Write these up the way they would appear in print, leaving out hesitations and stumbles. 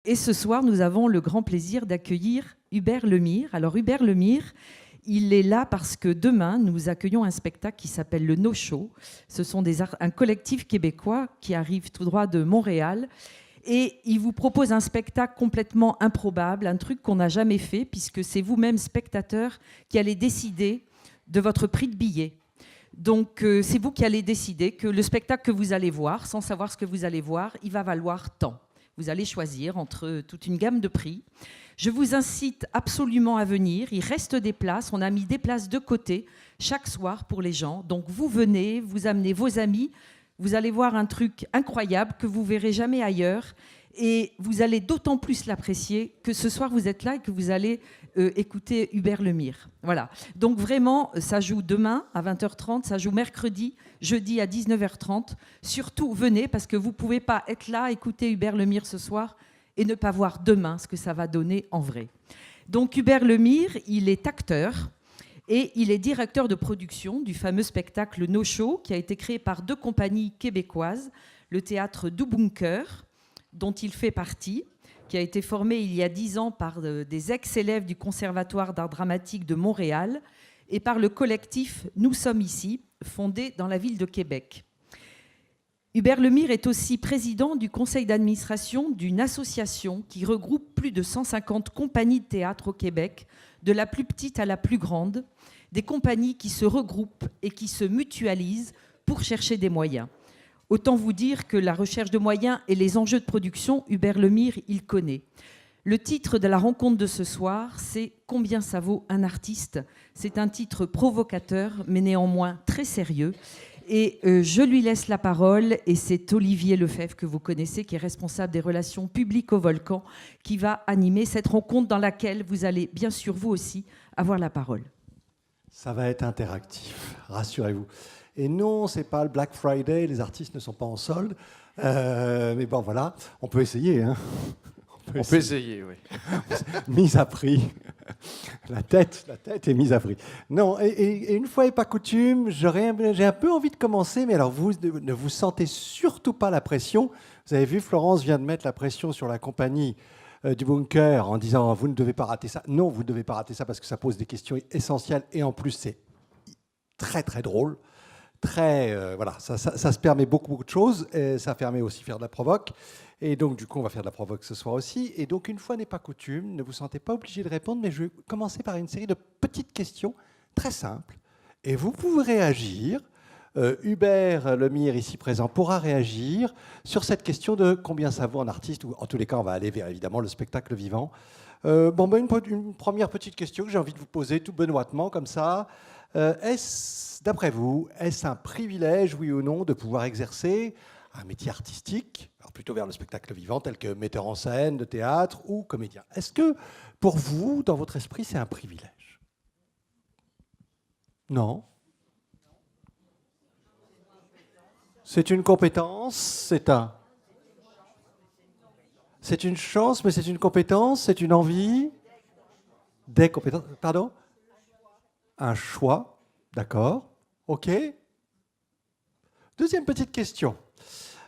Et ce soir, nous avons le grand plaisir d'accueillir Hubert Lemire. Alors Hubert Lemire, il est là parce que demain, nous accueillons un spectacle qui s'appelle le No Show. Ce sont un collectif québécois qui arrive tout droit de Montréal. Et il vous propose un spectacle complètement improbable, un truc qu'on n'a jamais fait, puisque c'est vous-même, spectateur, qui allez décider de votre prix de billet. Donc, c'est vous qui allez décider que le spectacle que vous allez voir, sans savoir ce que vous allez voir, il va valoir tant. Vous allez choisir entre toute une gamme de prix. Je vous incite absolument à venir. Il reste des places. On a mis des places de côté chaque soir pour les gens. Donc, vous venez, vous amenez vos amis. Vous allez voir un truc incroyable que vous verrez jamais ailleurs. Et vous allez d'autant plus l'apprécier que ce soir, vous êtes là et que vous allez écouter Hubert Lemire. Voilà. Donc vraiment, ça joue demain à 20h30, ça joue mercredi, jeudi à 19h30. Surtout, venez parce que vous ne pouvez pas être là, écouter Hubert Lemire ce soir et ne pas voir demain ce que ça va donner en vrai. Donc Hubert Lemire, il est acteur et il est directeur de production du fameux spectacle No Show qui a été créé par 2 compagnies québécoises, le théâtre du Bunker, dont il fait partie, qui a été formé il y a 10 ans par des ex-élèves du Conservatoire d'art dramatique de Montréal et par le collectif Nous sommes ici, fondé dans la ville de Québec. Hubert Lemire est aussi président du conseil d'administration d'une association qui regroupe plus de 150 compagnies de théâtre au Québec, de la plus petite à la plus grande, des compagnies qui se regroupent et qui se mutualisent pour chercher des moyens. Autant vous dire que la recherche de moyens et les enjeux de production, Hubert Lemire, il connaît. Le titre de la rencontre de ce soir, c'est « Combien ça vaut un artiste ?» C'est un titre provocateur, mais néanmoins très sérieux. Et je lui laisse la parole, et c'est Olivier Lefebvre, que vous connaissez, qui est responsable des relations publiques au Volcan, qui va animer cette rencontre dans laquelle vous allez, bien sûr, vous aussi, avoir la parole. Ça va être interactif, rassurez-vous. Et non, c'est pas le Black Friday, les artistes ne sont pas en solde. Mais bon, voilà, on peut essayer. Hein. On peut essayer, oui. Mise à prix. La tête est mise à prix. Non, et une fois n'est pas coutume, j'ai un peu envie de commencer, mais alors vous ne vous sentez surtout pas la pression. Vous avez vu, Florence vient de mettre la pression sur la compagnie du Bunker en disant « vous ne devez pas rater ça ». Non, vous ne devez pas rater ça parce que ça pose des questions essentielles et en plus, c'est très, très drôle. Voilà, ça se permet beaucoup de choses, et ça permet aussi de faire de la provoque. Et donc, du coup, on va faire de la provoque ce soir aussi. Et donc, une fois n'est pas coutume, ne vous sentez pas obligé de répondre, mais je vais commencer par une série de petites questions très simples. Et vous pouvez réagir. Hubert Lemire, ici présent, pourra réagir sur cette question de combien ça vaut un artiste, ou en tous les cas, on va aller vers, évidemment, le spectacle vivant. Une première petite question que j'ai envie de vous poser, tout benoîtement, comme ça. D'après vous, est-ce un privilège, oui ou non, de pouvoir exercer un métier artistique, alors plutôt vers le spectacle vivant, tel que metteur en scène de théâtre ou comédien? Est-ce que, pour vous, dans votre esprit, c'est un privilège? Non? C'est une compétence, c'est une chance, mais c'est une compétence, c'est une envie? Des compétences, pardon? Un choix. D'accord, ok. Deuxième petite question.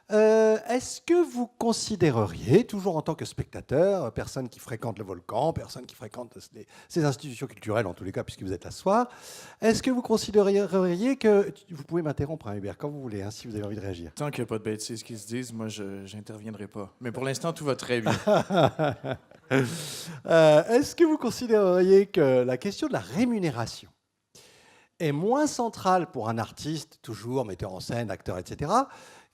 Est-ce que vous considéreriez, toujours en tant que spectateur, personne qui fréquente le Volcan, personne qui fréquente ces institutions culturelles, en tous les cas, puisque vous êtes là ce soir, est-ce que vous considéreriez que... Vous pouvez m'interrompre, hein, Hubert, quand vous voulez, hein, si vous avez envie de réagir. Tant qu'il n'y a pas de bêtises qui se disent, moi, je n'interviendrai pas. Mais pour l'instant, tout va très bien. Est-ce que vous considéreriez que la question de la rémunération est moins centrale pour un artiste, toujours metteur en scène, acteur, etc.,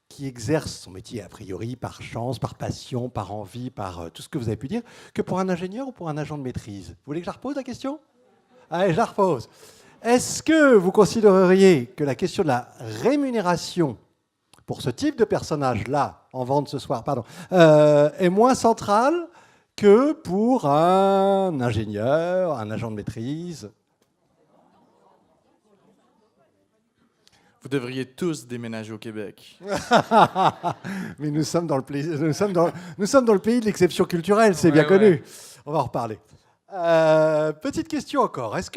qui exerce son métier a priori par chance, par passion, par envie, par tout ce que vous avez pu dire, que pour un ingénieur ou pour un agent de maîtrise? Vous voulez que je la repose la question? Allez, je la repose. Est-ce que vous considéreriez que la question de la rémunération pour ce type de personnage-là, en vente ce soir, pardon, est moins centrale que pour un ingénieur, un agent de maîtrise? Vous devriez tous déménager au Québec. Mais nous sommes dans le pays de l'exception culturelle, c'est bien connu. On va en reparler. Petite question encore. Est-ce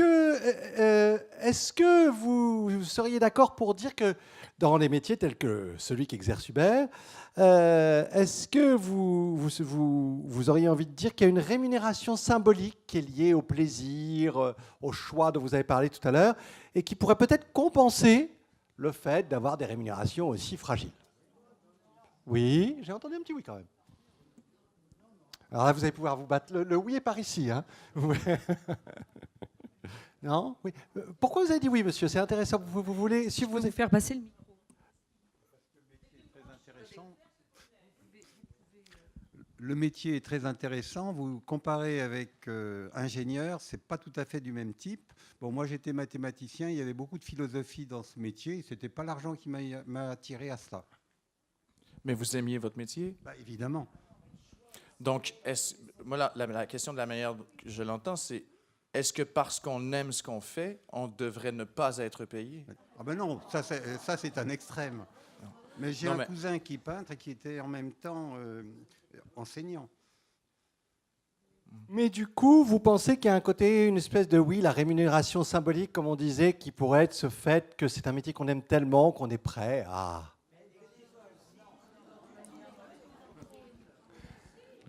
que vous seriez d'accord pour dire que dans les métiers tels que celui qu'exerce Hubert, Est-ce que vous auriez envie de dire qu'il y a une rémunération symbolique qui est liée au plaisir, au choix dont vous avez parlé tout à l'heure, et qui pourrait peut-être compenser le fait d'avoir des rémunérations aussi fragiles? Oui, j'ai entendu un petit oui quand même. Alors là, vous allez pouvoir vous battre. Le oui est par ici. Hein. Non? Oui. Pourquoi vous avez dit oui, monsieur? C'est intéressant. Vous voulez, si Je vous peux vous faire passer le micro. Le métier est très intéressant. Vous comparez avec ingénieur, c'est pas tout à fait du même type. Bon, moi j'étais mathématicien, il y avait beaucoup de philosophie dans ce métier. C'était pas l'argent qui m'a attiré à cela. Mais vous aimiez votre métier? Bah, évidemment. Donc, moi, la question de la manière que je l'entends, c'est est-ce que parce qu'on aime ce qu'on fait, on devrait ne pas être payé? Ah ben non, ça c'est un extrême. Mais j'ai un cousin qui est peintre et qui était en même temps enseignant. Mais du coup, vous pensez qu'il y a un côté, une espèce de oui, la rémunération symbolique, comme on disait, qui pourrait être ce fait que c'est un métier qu'on aime tellement qu'on est prêt à...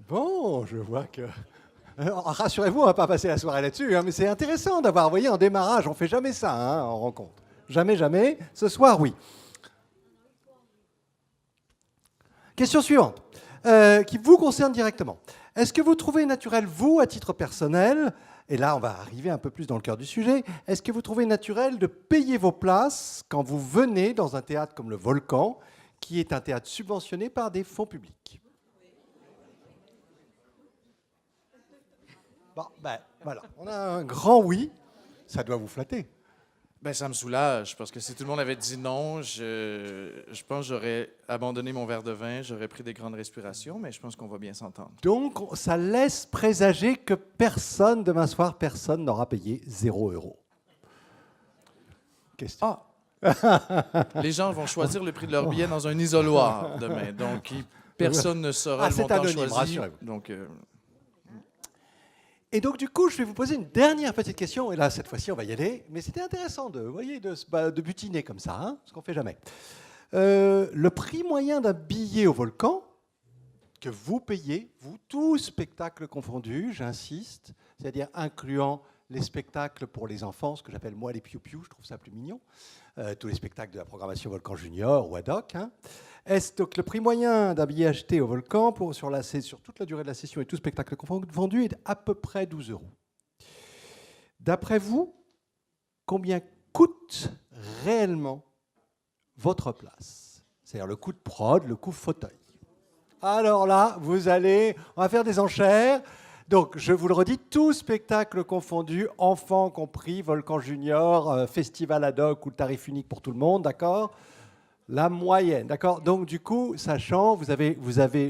Bon, je vois que... Alors, rassurez-vous, on ne va pas passer la soirée là-dessus, hein, mais c'est intéressant d'avoir, vous voyez, en démarrage, on ne fait jamais ça hein, en rencontre. Jamais, jamais. Ce soir, oui. Question suivante, qui vous concerne directement. Est-ce que vous trouvez naturel, vous, à titre personnel, et là on va arriver un peu plus dans le cœur du sujet, est-ce que vous trouvez naturel de payer vos places quand vous venez dans un théâtre comme le Volcan, qui est un théâtre subventionné par des fonds publics? Bon, ben voilà, on a un grand oui, ça doit vous flatter. Ben, ça me soulage, parce que si tout le monde avait dit non, je pense que j'aurais abandonné mon verre de vin, j'aurais pris des grandes respirations, mais je pense qu'on va bien s'entendre. Donc, ça laisse présager que personne, demain soir, personne n'aura payé 0 €. Question. Ah! Les gens vont choisir le prix de leur billet dans un isoloir demain, donc personne ne saura le c'est montant anonyme, choisi. rassurez-vous. Donc, Et donc, du coup, je vais vous poser une dernière petite question. Et là, cette fois-ci, on va y aller. Mais c'était intéressant vous voyez, de butiner comme ça, hein, ce qu'on ne fait jamais. Le prix moyen d'un billet au Volcan, que vous payez, vous, tous spectacles confondus, j'insiste, c'est-à-dire incluant les spectacles pour les enfants, ce que j'appelle moi les piou-piou, je trouve ça plus mignon, tous les spectacles de la programmation Volcan Junior ou ad hoc. Hein. Donc le prix moyen d'un billet acheté au Volcan sur toute la durée de la session et tout spectacle confondu est à peu près 12 €. D'après vous, combien coûte réellement votre place? C'est-à-dire le coût de prod, le coût fauteuil. Alors là, on va faire des enchères. Donc, je vous le redis, tout spectacle confondu, enfants compris, Volcan Junior, festival ad hoc ou tarif unique pour tout le monde, d'accord? La moyenne, d'accord? Donc, du coup, sachant, vous avez,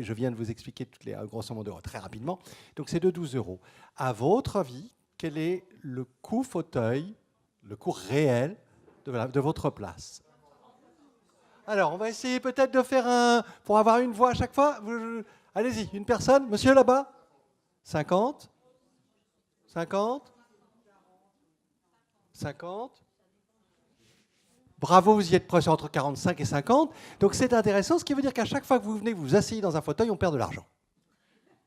je viens de vous expliquer toutes les grosso modo très rapidement, donc c'est de 12 €. À votre avis, quel est le coût fauteuil, le coût réel de votre place? Alors, on va essayer peut-être de faire pour avoir une voix à chaque fois. Allez-y, une personne, monsieur là-bas? 50? 50? 50? Bravo, vous y êtes proche entre 45 et 50. Donc c'est intéressant, ce qui veut dire qu'à chaque fois que vous venez vous asseyez dans un fauteuil, on perd de l'argent.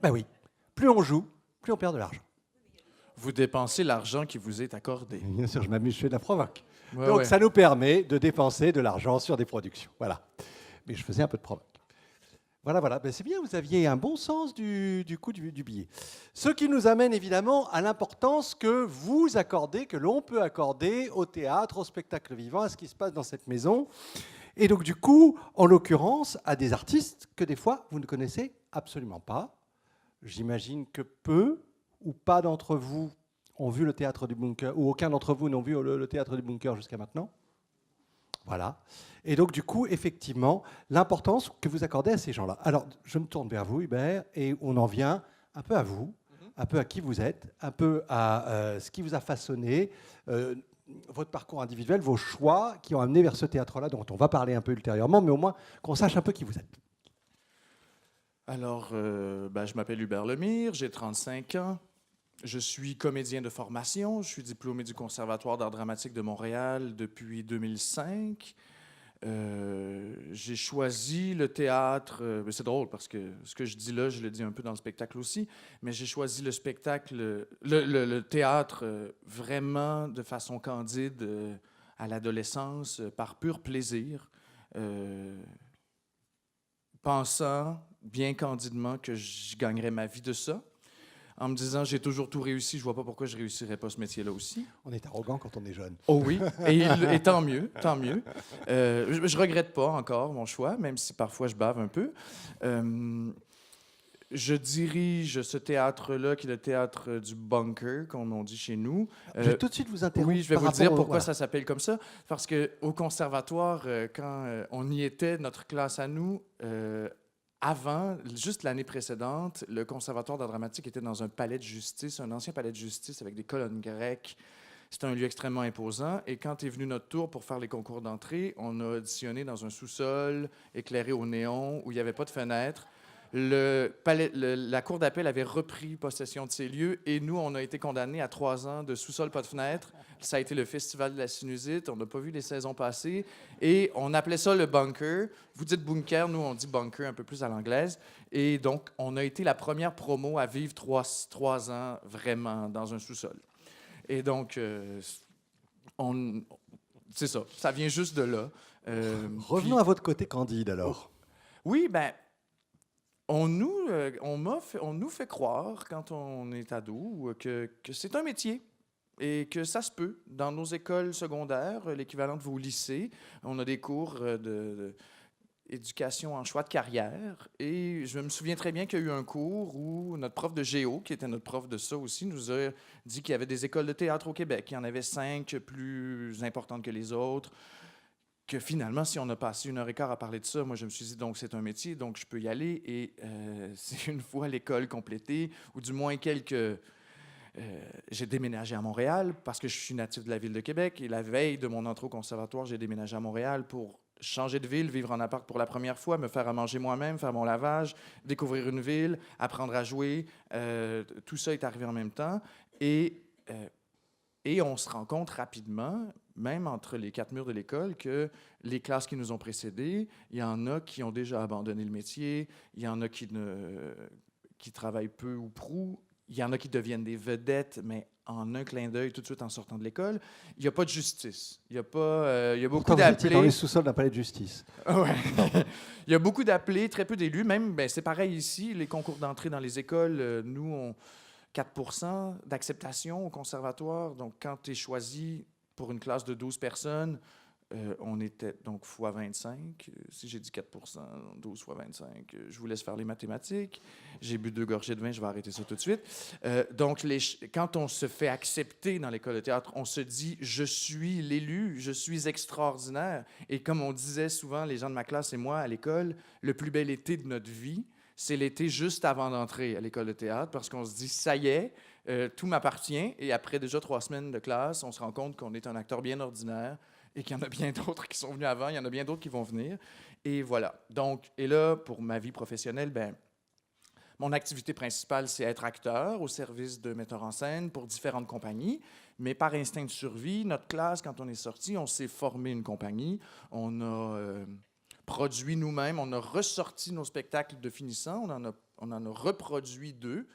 Ben oui, plus on joue, plus on perd de l'argent. vous dépensez l'argent qui vous est accordé. Bien sûr, je m'amuse, je fais de la provoque. Ouais, Donc ouais. ça nous permet de dépenser de l'argent sur des productions. Voilà. Mais je faisais un peu de provoque. Voilà. Ben, c'est bien, vous aviez un bon sens du coût du billet. Ce qui nous amène évidemment à l'importance que vous accordez, que l'on peut accorder au théâtre, au spectacle vivant, à ce qui se passe dans cette maison. Et donc du coup, en l'occurrence, à des artistes que des fois, vous ne connaissez absolument pas. J'imagine que peu ou pas d'entre vous ont vu le théâtre du Bunker, ou aucun d'entre vous n'ont vu le théâtre du Bunker jusqu'à maintenant. Voilà. Et donc, du coup, effectivement, l'importance que vous accordez à ces gens-là. Alors, je me tourne vers vous, Hubert, et on en vient un peu à vous, un peu à qui vous êtes, un peu à ce qui vous a façonné, votre parcours individuel, vos choix qui ont amené vers ce théâtre-là, dont on va parler un peu ultérieurement, mais au moins qu'on sache un peu qui vous êtes. Alors, je m'appelle Hubert Lemire, j'ai 35 ans. Je suis comédien de formation. Je suis diplômé du Conservatoire d'art dramatique de Montréal depuis 2005. J'ai choisi le théâtre. C'est drôle parce que ce que je dis là, je le dis un peu dans le spectacle aussi, mais j'ai choisi le spectacle, le théâtre vraiment de façon candide à l'adolescence, par pur plaisir, pensant bien candidement que je gagnerais ma vie de ça. En me disant, j'ai toujours tout réussi, je vois pas pourquoi je réussirais pas ce métier-là aussi. On est arrogant quand on est jeune. Oh oui, et tant mieux, tant mieux. Je regrette pas encore mon choix, même si parfois je bave un peu. Je dirige ce théâtre-là, qui est le théâtre du bunker, comme on dit chez nous. Je vais tout de suite vous interrompre. Oui, je vais par vous dire rapport au- pourquoi voilà. ça s'appelle comme ça. Parce qu'au conservatoire, quand on y était, notre classe à nous, avant, juste l'année précédente, le conservatoire d'art dramatique était dans un palais de justice, un ancien palais de justice avec des colonnes grecques. C'était un lieu extrêmement imposant. Et quand est venu notre tour pour faire les concours d'entrée, on a auditionné dans un sous-sol éclairé au néon où il n'y avait pas de fenêtre. La cour d'appel avait repris possession de ces lieux et nous, on a été condamnés à 3 ans de sous-sol, pas de fenêtre. Ça a été le festival de la sinusite. On n'a pas vu les saisons passées et on appelait ça le bunker. Vous dites bunker, nous, on dit bunker un peu plus à l'anglaise. Et donc, on a été la première promo à vivre 3 ans vraiment dans un sous-sol. Et donc, c'est ça. Ça vient juste de là. Revenons à votre côté candide alors. Oui, ben, on nous fait croire, quand on est ado, que c'est un métier et que ça se peut. Dans nos écoles secondaires, l'équivalent de vos lycées, on a des cours d'éducation en choix de carrière. Et je me souviens très bien qu'il y a eu un cours où notre prof de géo, qui était notre prof de ça aussi, nous a dit qu'il y avait des écoles de théâtre au Québec. Il y en avait 5 plus importantes que les autres. Que finalement, si on a passé 1h15 à parler de ça, moi, je me suis dit, donc, c'est un métier, donc je peux y aller. Et c'est une fois l'école complétée, ou du moins j'ai déménagé à Montréal parce que je suis natif de la ville de Québec. Et la veille de mon entrée au conservatoire, j'ai déménagé à Montréal pour changer de ville, vivre en appart pour la première fois, me faire à manger moi-même, faire mon lavage, découvrir une ville, apprendre à jouer. Tout ça est arrivé en même temps. Et on se rend compte rapidement, même entre les 4 murs de l'école, que les classes qui nous ont précédés, il y en a qui ont déjà abandonné le métier, il y en a qui travaillent peu ou prou, il y en a qui deviennent des vedettes, mais en un clin d'œil, tout de suite en sortant de l'école. Il n'y a pas de justice. Il y a beaucoup Pourtant, vous étiez dans les d'appelés. sous-sols d'un palais de justice. Ouais. Il y a beaucoup d'appelés, très peu d'élus. Même, ben, c'est pareil ici, les concours d'entrée dans les écoles, nous, on 4 % d'acceptation au conservatoire. Donc, quand tu es choisi pour une classe de 12 personnes, on était donc fois 25. Si j'ai dit 4 %, 12 fois 25, je vous laisse faire les mathématiques. J'ai bu 2 gorgées de vin, je vais arrêter ça tout de suite. Donc, quand on se fait accepter dans l'école de théâtre, on se dit « je suis l'élu, je suis extraordinaire ». Et comme on disait souvent, les gens de ma classe et moi à l'école, le plus bel été de notre vie, c'est l'été juste avant d'entrer à l'école de théâtre parce qu'on se dit, ça y est, tout m'appartient. Et après déjà 3 semaines de classe, on se rend compte qu'on est un acteur bien ordinaire et qu'il y en a bien d'autres qui sont venus avant, il y en a bien d'autres qui vont venir. Et voilà. Donc, et là, pour ma vie professionnelle, ben, mon activité principale, c'est être acteur au service de metteurs en scène pour différentes compagnies. Mais par instinct de survie, notre classe, quand on est sorti, on s'est formé une compagnie. On a produit nous-mêmes, on a ressorti nos spectacles de finissant, on en a reproduit 2,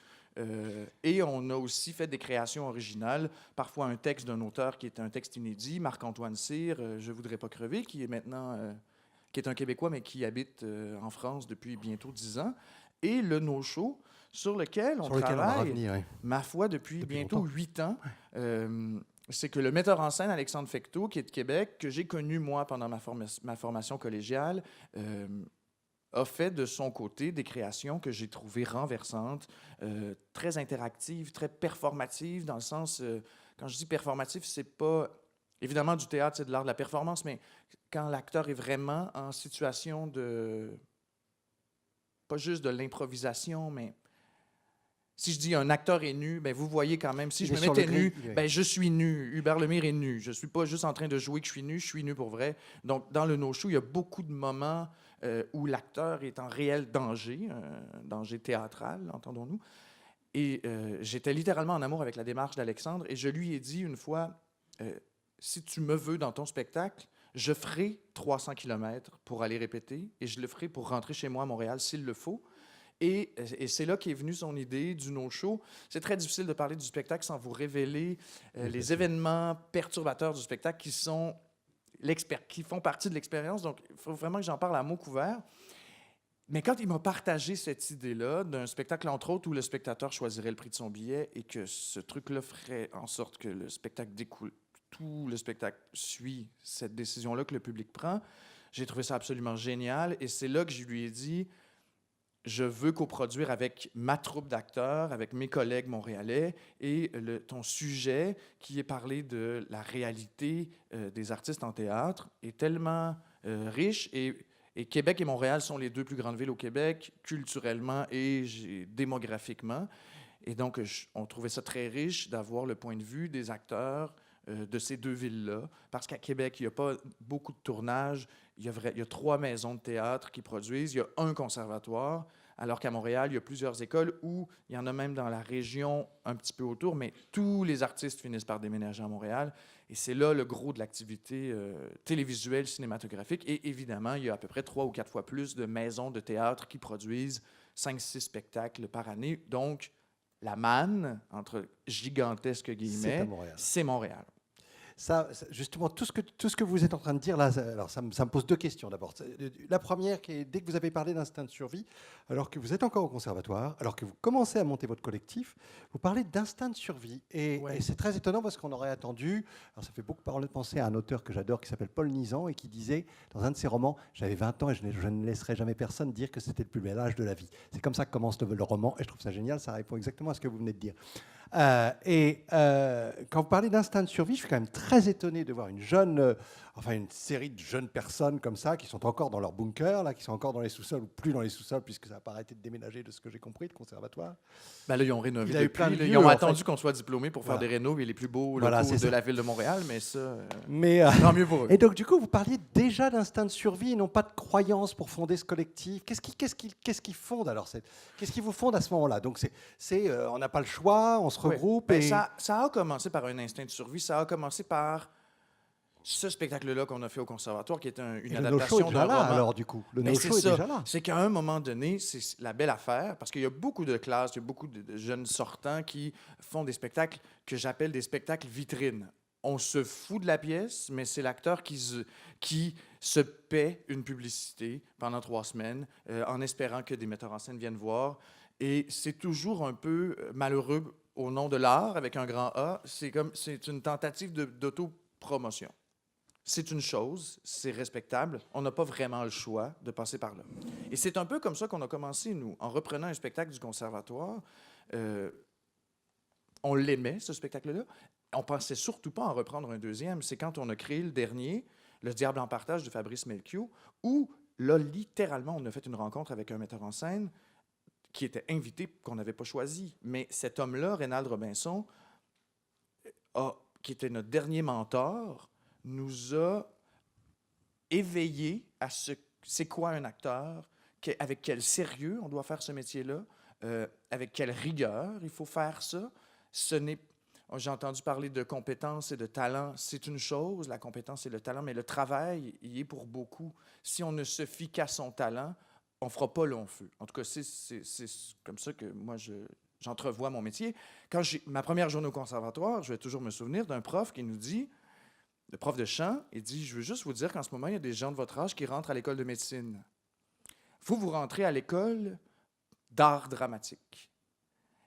et on a aussi fait des créations originales, parfois un texte d'un auteur qui est un texte inédit, Marc-Antoine Cyr, Je voudrais pas crever, qui est maintenant, qui est un Québécois, mais qui habite en France depuis bientôt 10 ans, et le No-Show, sur lequel on Sur lequel on va travaille, revenir, oui. ma foi, depuis bientôt longtemps. 8 ans. C'est que le metteur en scène Alexandre Fecteau, qui est de Québec, que j'ai connu, moi, pendant ma formation collégiale, a fait de son côté des créations que j'ai trouvées renversantes, très interactives, très performatives, dans le sens, quand je dis performatif, c'est pas, évidemment, du théâtre, c'est de l'art de la performance, mais quand l'acteur est vraiment en situation de, pas juste de l'improvisation, mais si je dis un acteur est nu, ben vous voyez quand même, si je me mettais nu, ben je suis nu. Hubert Lemire est nu. Je ne suis pas juste en train de jouer que je suis nu pour vrai. Donc, dans le No-Show, il y a beaucoup de moments où l'acteur est en réel danger, un danger théâtral, entendons-nous. Et j'étais littéralement en amour avec la démarche d'Alexandre et je lui ai dit une fois, si tu me veux dans ton spectacle, je ferai 300 km pour aller répéter et je le ferai pour rentrer chez moi à Montréal s'il le faut. Et c'est là qu'est venue son idée du no-show. C'est très difficile de parler du spectacle sans vous révéler les événements perturbateurs du spectacle qui font partie de l'expérience. Donc, il faut vraiment que j'en parle à mots couverts. Mais quand il m'a partagé cette idée-là d'un spectacle, entre autres, où le spectateur choisirait le prix de son billet et que ce truc-là ferait en sorte que le spectacle découle, tout le spectacle suit cette décision-là que le public prend, j'ai trouvé ça absolument génial. Et c'est là que je lui ai dit, je veux coproduire avec ma troupe d'acteurs, avec mes collègues montréalais, et ton sujet, qui est parler de la réalité des artistes en théâtre, est tellement riche. Et Québec et Montréal sont les deux plus grandes villes au Québec, culturellement et démographiquement. Et donc, on trouvait ça très riche d'avoir le point de vue des acteurs de ces deux villes-là. Parce qu'à Québec, il n'y a pas beaucoup de tournages. Il y a 3 maisons de théâtre qui produisent. Il y a un conservatoire. Alors qu'à Montréal, il y a plusieurs écoles où il y en a même dans la région un petit peu autour, mais tous les artistes finissent par déménager à Montréal. Et c'est là le gros de l'activité télévisuelle, cinématographique. Et évidemment, il y a à peu près 3 ou 4 fois plus de maisons de théâtre qui produisent 5-6 spectacles par année. Donc, la manne, entre gigantesques guillemets, c'est Montréal. Ça, justement, tout ce que vous êtes en train de dire là, alors ça me pose 2 questions d'abord. La première, qui est, dès que vous avez parlé d'instinct de survie, alors que vous êtes encore au conservatoire, alors que vous commencez à monter votre collectif, vous parlez d'instinct de survie. Et c'est très étonnant parce qu'on aurait attendu, alors ça fait beaucoup penser à un auteur que j'adore qui s'appelle Paul Nizan et qui disait dans un de ses romans, j'avais 20 ans et je ne laisserai jamais personne dire que c'était le plus bel âge de la vie. C'est comme ça que commence le roman et je trouve ça génial, ça répond exactement à ce que vous venez de dire. Quand vous parlez d'instinct de survie, je suis quand même très étonné de voir une série de jeunes personnes comme ça, qui sont encore dans leur bunker, là, qui sont encore dans les sous-sols, ou plus dans les sous-sols, puisque ça n'a pas arrêté de déménager, de ce que j'ai compris, le conservatoire. Ben là, ils ont rénové depuis. Lieux, ils ont attendu qu'on soit diplômés pour faire des rénaux et les plus beaux locaux de la ville de Montréal, mais ça, tant mieux pour eux. Et donc, du coup, vous parliez déjà d'instinct de survie et non pas de croyance pour fonder ce collectif. Qu'est-ce qui fonde alors Qu'est-ce qui vous fonde à ce moment-là? Donc, on n'a pas le choix, on se regroupe. Ben, ça a commencé par un instinct de survie. Ça a commencé par ce spectacle-là qu'on a fait au conservatoire, qui est une adaptation d'un roman. Alors, du coup, le no-show est déjà là. C'est qu'à un moment donné, c'est la belle affaire, parce qu'il y a beaucoup de classes, il y a beaucoup de jeunes sortants qui font des spectacles que j'appelle des spectacles vitrines. On se fout de la pièce, mais c'est l'acteur qui se paie une publicité pendant 3 semaines en espérant que des metteurs en scène viennent voir. Et c'est toujours un peu malheureux au nom de l'art, avec un grand A. C'est une tentative d'autopromotion. C'est une chose, c'est respectable. On n'a pas vraiment le choix de passer par là. Et c'est un peu comme ça qu'on a commencé, nous, en reprenant un spectacle du conservatoire. On l'aimait, ce spectacle-là. On pensait surtout pas en reprendre un deuxième. C'est quand on a créé le dernier, Le Diable en partage de Fabrice Melchior, où, là, littéralement, on a fait une rencontre avec un metteur en scène qui était invité, qu'on n'avait pas choisi. Mais cet homme-là, Reynald Robinson, qui était notre dernier mentor, nous a éveillés à c'est quoi un acteur, avec quel sérieux on doit faire ce métier-là, avec quelle rigueur il faut faire ça. J'ai entendu parler de compétences et de talent. C'est une chose, la compétence et le talent, mais le travail, il est pour beaucoup. Si on ne se fie qu'à son talent, on ne fera pas long feu. En tout cas, c'est comme ça que moi, j'entrevois mon métier. Quand j'ai ma première journée au conservatoire, je vais toujours me souvenir d'un prof qui nous dit, le prof de chant, il dit, je veux juste vous dire qu'en ce moment, il y a des gens de votre âge qui rentrent à l'école de médecine. Vous rentrez à l'école d'art dramatique.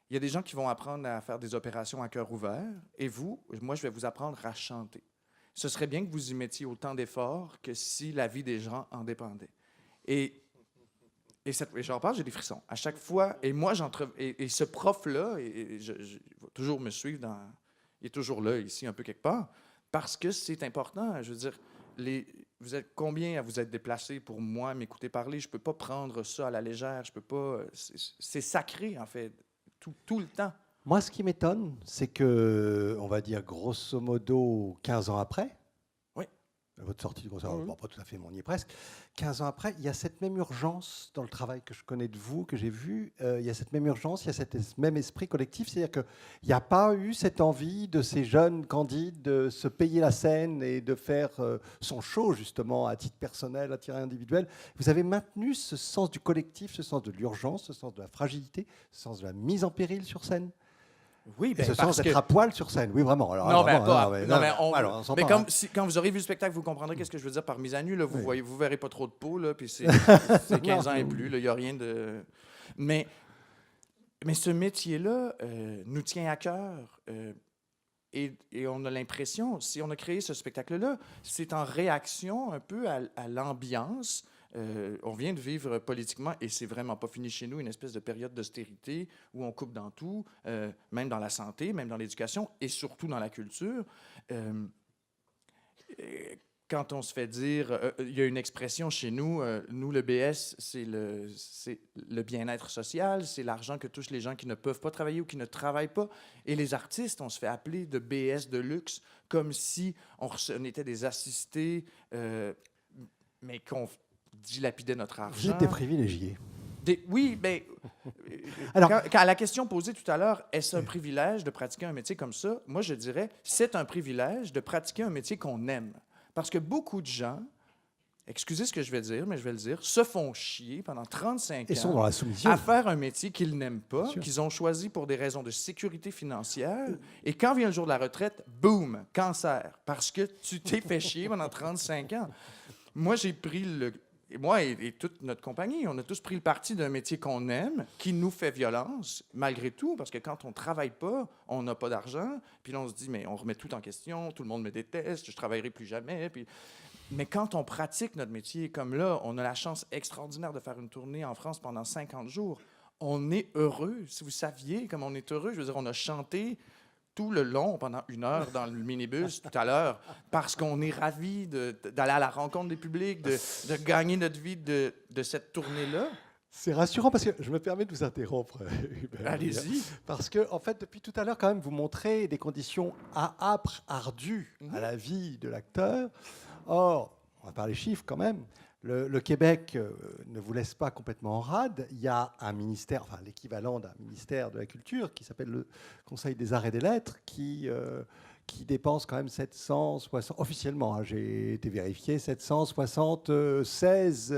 Il y a des gens qui vont apprendre à faire des opérations à cœur ouvert, et moi, je vais vous apprendre à chanter. Ce serait bien que vous y mettiez autant d'efforts que si la vie des gens en dépendait. Et j'en parle, j'ai des frissons. À chaque fois, et moi, et ce prof-là, je va toujours me suivre il est toujours là, ici, un peu quelque part, parce que c'est important. Je veux dire, vous êtes combien à vous être déplacés pour moi, m'écouter parler? Je ne peux pas prendre ça à la légère. Je peux pas. C'est sacré, en fait, tout le temps. Moi, ce qui m'étonne, c'est que, on va dire grosso modo 15 ans après, votre sortie du conservatoire, bon, pas tout à fait, mais on y est presque. 15 ans après, il y a cette même urgence dans le travail que je connais de vous, que j'ai vu. Il y a cette même urgence, il y a même esprit collectif. C'est-à-dire qu'il n'y a pas eu cette envie de ces jeunes candides de se payer la scène et de faire son show, justement, à titre personnel, à titre individuel. Vous avez maintenu ce sens du collectif, ce sens de l'urgence, ce sens de la fragilité, ce sens de la mise en péril sur scène. Oui, Et ce sens d'être à poil sur scène, oui, vraiment. Alors, non, vraiment, pas. on s'entend, Mais comme hein. quand vous aurez vu le spectacle, vous comprendrez qu'est-ce que je veux dire par mise à nu. Là, vous verrez pas trop de peau, là, puis c'est 15 ans et plus. Il n'y a rien de. Mais ce métier-là nous tient à cœur. Et on a l'impression, si on a créé ce spectacle-là, c'est en réaction un peu à l'ambiance. On vient de vivre politiquement, et c'est vraiment pas fini chez nous, une espèce de période d'austérité où on coupe dans tout, même dans la santé, même dans l'éducation, et surtout dans la culture. Quand on se fait dire, il y a une expression chez nous, nous, le BS, c'est le bien-être social, c'est l'argent que touchent les gens qui ne peuvent pas travailler ou qui ne travaillent pas. Et les artistes, on se fait appeler de BS de luxe, comme si on était des assistés, mais qu'on dilapidait notre argent. Vous êtes des privilégiés. Oui, bien, Alors, quand à la question posée tout à l'heure, est-ce un privilège de pratiquer un métier comme ça? Moi, je dirais, c'est un privilège de pratiquer un métier qu'on aime. Parce que beaucoup de gens, excusez ce que je vais dire, mais je vais le dire, se font chier pendant 35 ils ans sont dans la soumission. à faire un métier qu'ils n'aiment pas, Bien sûr. qu'ils ont choisi pour des raisons de sécurité financière. Et quand vient le jour de la retraite, boum, cancer. Parce que tu t'es fait chier pendant 35 ans. Moi, j'ai pris moi et toute notre compagnie, on a tous pris le parti d'un métier qu'on aime, qui nous fait violence, malgré tout, parce que quand on ne travaille pas, on n'a pas d'argent, puis là, on se dit, mais on remet tout en question, tout le monde me déteste, je ne travaillerai plus jamais. Puis... Mais quand on pratique notre métier, comme là, on a la chance extraordinaire de faire une tournée en France pendant 50 jours, on est heureux. Si vous saviez comme on est heureux, je veux dire, on a chanté tout le long, pendant 1 heure, dans le minibus, tout à l'heure, parce qu'on est ravis d'aller à la rencontre des publics, de gagner notre vie de cette tournée-là. C'est rassurant parce que je me permets de vous interrompre, Hubert. Allez-y. Parce que, en fait, depuis tout à l'heure, quand même, vous montrez des conditions âpres, ardues à la vie de l'acteur. Or, on va parler chiffres quand même. Le Québec ne vous laisse pas complètement en rade. Il y a un ministère, enfin l'équivalent d'un ministère de la Culture, qui s'appelle le Conseil des Arts et des Lettres, qui dépense quand même 760, officiellement, hein, j'ai été vérifié, 776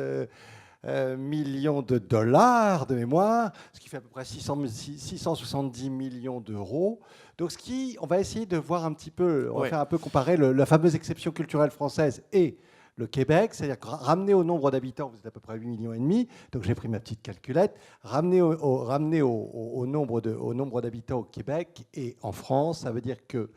millions de dollars de mémoire, ce qui fait à peu près 670 millions d'euros. Donc, on va essayer de voir un petit peu, on va faire un peu comparer la fameuse exception culturelle française et le Québec, c'est-à-dire que ramené au nombre d'habitants, vous êtes à peu près 8,5 millions, donc j'ai pris ma petite calculette, ramené au nombre d'habitants au Québec et en France, ça veut dire que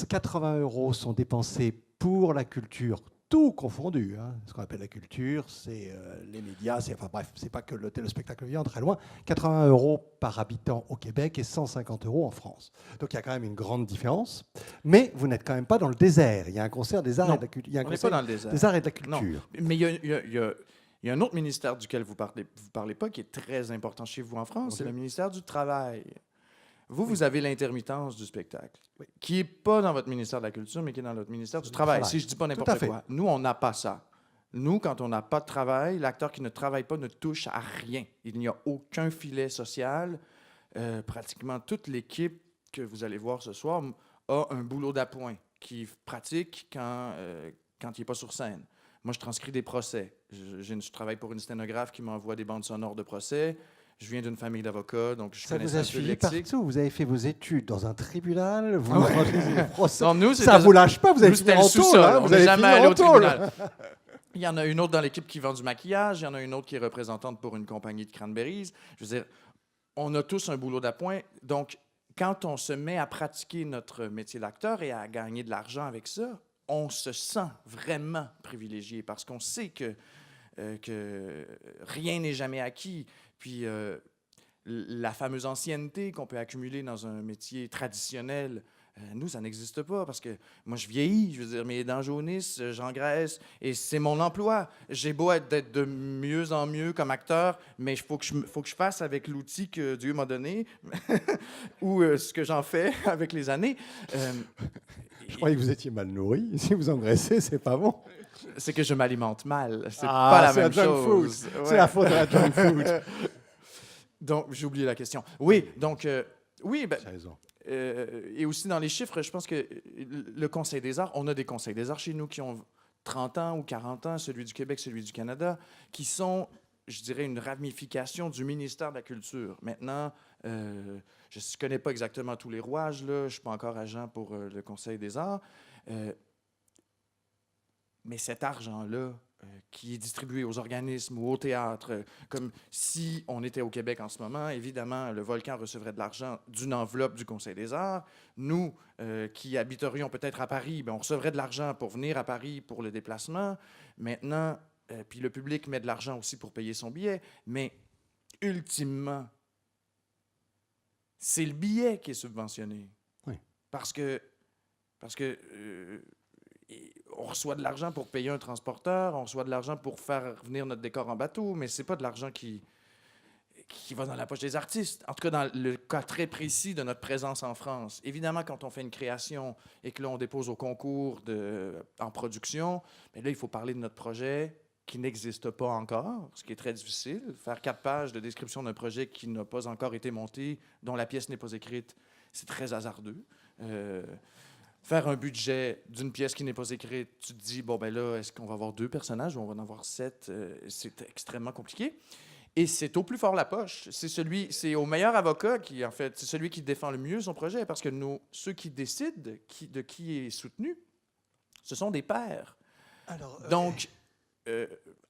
80 € sont dépensés pour la culture, tout confondu. Hein. Ce qu'on appelle la culture, c'est les médias, enfin bref, c'est pas que le téléspectacle vivant, très loin. 80 € par habitant au Québec et 150 € en France. Donc il y a quand même une grande différence. Mais vous n'êtes quand même pas dans le désert. Il y a un concert des arts et de la culture. On n'est pas dans le désert. Des arts et de la culture. Non. Mais il y a un autre ministère duquel vous parlez pas, qui est très important chez vous en France, c'est le ministère du Travail. Vous avez l'intermittence du spectacle, qui n'est pas dans votre ministère de la Culture, mais qui est dans notre ministère du Travail. Si je ne dis pas n'importe quoi. Nous, on n'a pas ça. Nous, quand on n'a pas de travail, l'acteur qui ne travaille pas ne touche à rien. Il n'y a aucun filet social. Pratiquement toute l'équipe que vous allez voir ce soir a un boulot d'appoint qui pratique quand il n'est pas sur scène. Moi, je transcris des procès. Je travaille pour une sténographe qui m'envoie des bandes sonores de procès. Je viens d'une famille d'avocats, donc je connais un peu Ça vous a suivi partout. Vous avez fait vos études dans un tribunal. Vous organisez des procès. Non, nous, ça ne vous lâche pas. Vous allez finir en tôle. On n'est jamais allé au tribunal. Il y en a une autre dans l'équipe qui vend du maquillage. Il y en a une autre qui est représentante pour une compagnie de cranberries. Je veux dire, on a tous un boulot d'appoint. Donc, quand on se met à pratiquer notre métier d'acteur et à gagner de l'argent avec ça, on se sent vraiment privilégié parce qu'on sait que rien n'est jamais acquis. Puis la fameuse ancienneté qu'on peut accumuler dans un métier traditionnel, nous, ça n'existe pas parce que moi, je vieillis, je veux dire, mes dents jaunissent, j'engraisse et c'est mon emploi. J'ai beau d'être de mieux en mieux comme acteur, mais il faut que je fasse avec l'outil que Dieu m'a donné ou ce que j'en fais avec les années. Je croyais que vous étiez mal nourri. Si vous engraissez, c'est pas bon. C'est que je m'alimente mal. C'est pas la même junk chose. food. Ouais. C'est la faute de la junk food. Donc, j'ai oublié la question. Oui, donc, oui, ben, T'as raison. et aussi dans les chiffres, je pense que le Conseil des arts, on a des conseils des arts chez nous qui ont 30 ans ou 40 ans, celui du Québec, celui du Canada, qui sont, je dirais, une ramification du ministère de la Culture. Maintenant, je ne connais pas exactement tous les rouages, là, je ne suis pas encore agent pour le Conseil des arts, mais cet argent-là, qui est distribué aux organismes ou au théâtre, comme si on était au Québec en ce moment, évidemment, le Volcan recevrait de l'argent d'une enveloppe du Conseil des arts. Nous, qui habiterions peut-être à Paris, ben, on recevrait de l'argent pour venir à Paris pour le déplacement. Maintenant, puis le public met de l'argent aussi pour payer son billet, mais ultimement, c'est le billet qui est subventionné. Oui. Parce que on reçoit de l'argent pour payer un transporteur, on reçoit de l'argent pour faire venir notre décor en bateau, mais c'est pas de l'argent qui va dans la poche des artistes. En tout cas, dans le cas très précis de notre présence en France. Évidemment, quand on fait une création et que là, on dépose au concours en production, bien là, il faut parler de notre projet qui n'existe pas encore, ce qui est très difficile. Faire 4 pages de description d'un projet qui n'a pas encore été monté, dont la pièce n'est pas écrite, c'est très hasardeux. Faire un budget d'une pièce qui n'est pas écrite, tu te dis, bon, ben là, est-ce qu'on va avoir 2 personnages ou on va en avoir 7? C'est extrêmement compliqué. Et c'est au plus fort la poche. C'est au meilleur avocat qui, en fait, c'est celui qui défend le mieux son projet, parce que ceux qui décident de qui est soutenu, ce sont des pairs. Alors, Donc,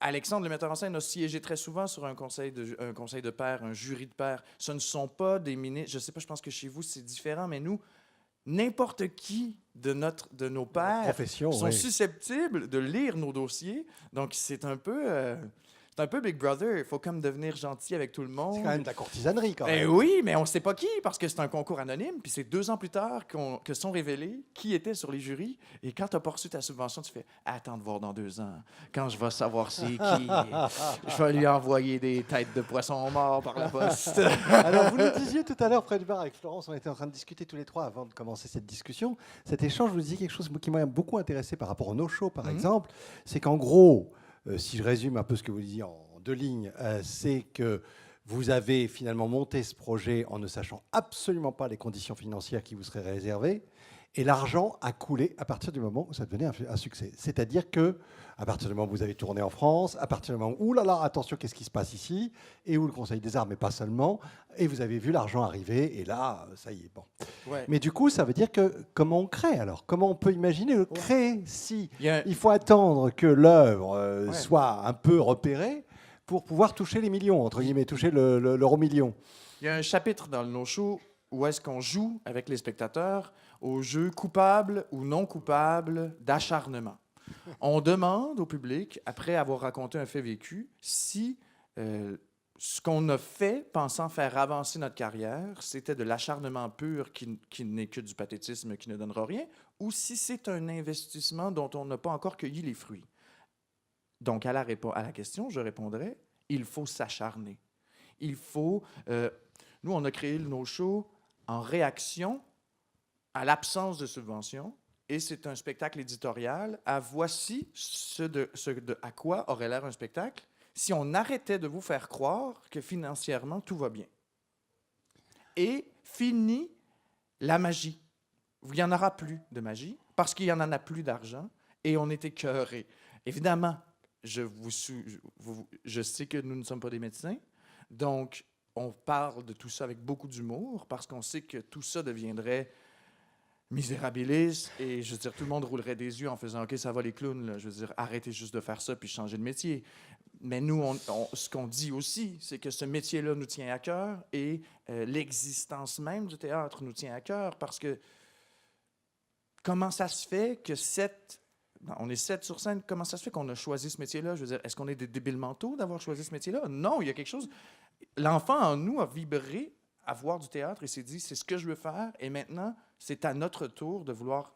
Alexandre, le metteur en scène, a siégé très souvent sur un conseil de pairs, un jury de pairs. Ce ne sont pas des ministres. Je ne sais pas, je pense que chez vous, c'est différent, mais nous, n'importe qui de nos pairs profession, sont oui. susceptibles de lire nos dossiers. Donc, c'est un peu Big Brother. Il faut comme devenir gentil avec tout le monde. C'est quand même de la courtisanerie, quand Ben même. oui, mais on ne sait pas qui, parce que c'est un concours anonyme. Puis c'est 2 ans plus tard que sont révélés qui était sur les jurys. Et quand tu n'as pas reçu ta subvention, tu fais « Attends de voir dans 2 ans. Quand je vais savoir c'est qui, je vais lui envoyer des têtes de poissons morts par la poste. » Alors, vous nous disiez tout à l'heure, près du bar avec Florence, on était en train de discuter tous les trois avant de commencer cette discussion. Cet échange, vous disiez quelque chose qui m'a beaucoup intéressé par rapport au no-show, par exemple. C'est qu'en gros, si je résume un peu ce que vous disiez en 2 lignes, c'est que vous avez finalement monté ce projet en ne sachant absolument pas les conditions financières qui vous seraient réservées, et l'argent a coulé à partir du moment où ça devenait un succès. C'est-à-dire que à partir du moment où vous avez tourné en France, à partir du moment où, oulala, attention, qu'est-ce qui se passe ici, et où le Conseil des arts, mais pas seulement, et vous avez vu l'argent arriver, et là, ça y est, bon. Ouais. Mais du coup, ça veut dire que comment on crée alors? Comment on peut imaginer créer si Il il faut attendre que l'œuvre Ouais. soit un peu repérée pour pouvoir toucher les millions, entre guillemets, toucher l'euro million? Il y a un chapitre dans le no-show où est-ce qu'on joue avec les spectateurs au jeu coupable ou non coupable d'acharnement. On demande au public, après avoir raconté un fait vécu, si ce qu'on a fait, pensant faire avancer notre carrière, c'était de l'acharnement pur qui n'est que du pathétisme qui ne donnera rien, ou si c'est un investissement dont on n'a pas encore cueilli les fruits. Donc, à la question, je répondrais, il faut s'acharner. Il faut... nous, on a créé le no-show en réaction à l'absence de subvention, et c'est un spectacle éditorial à voici à quoi aurait l'air un spectacle si on arrêtait de vous faire croire que financièrement, tout va bien. Et fini la magie. Il n'y en aura plus de magie parce qu'il n'y en a plus d'argent et on est écœurés. Évidemment, je sais que nous ne sommes pas des médecins, donc on parle de tout ça avec beaucoup d'humour parce qu'on sait que tout ça deviendrait misérabilis et je veux dire, tout le monde roulerait des yeux en faisant « OK, ça va les clowns, là. » Je veux dire, arrêtez juste de faire ça puis changer de métier. Mais nous, ce qu'on dit aussi, c'est que ce métier-là nous tient à cœur et l'existence même du théâtre nous tient à cœur parce que comment ça se fait que on est 7 sur scène, comment ça se fait qu'on a choisi ce métier-là? Je veux dire, est-ce qu'on est des débiles mentaux d'avoir choisi ce métier-là? Non, il y a quelque chose... L'enfant en nous a vibré à voir du théâtre et s'est dit, c'est ce que je veux faire et maintenant, c'est à notre tour de vouloir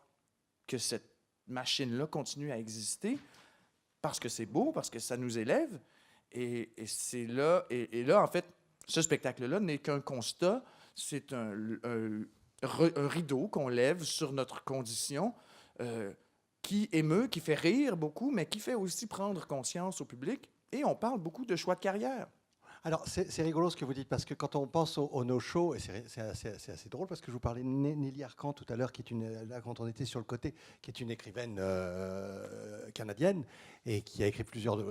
que cette machine-là continue à exister parce que c'est beau, parce que ça nous élève. Et c'est là... Et là, en fait, ce spectacle-là n'est qu'un constat. C'est un rideau qu'on lève sur notre condition qui émeut, qui fait rire beaucoup, mais qui fait aussi prendre conscience au public. Et on parle beaucoup de choix de carrière. Alors, c'est rigolo ce que vous dites, parce que quand on pense au no-show, et c'est assez drôle, parce que je vous parlais de Nelly Arcan tout à l'heure, qui est là, quand on était sur le côté, qui est une écrivaine canadienne, et qui a écrit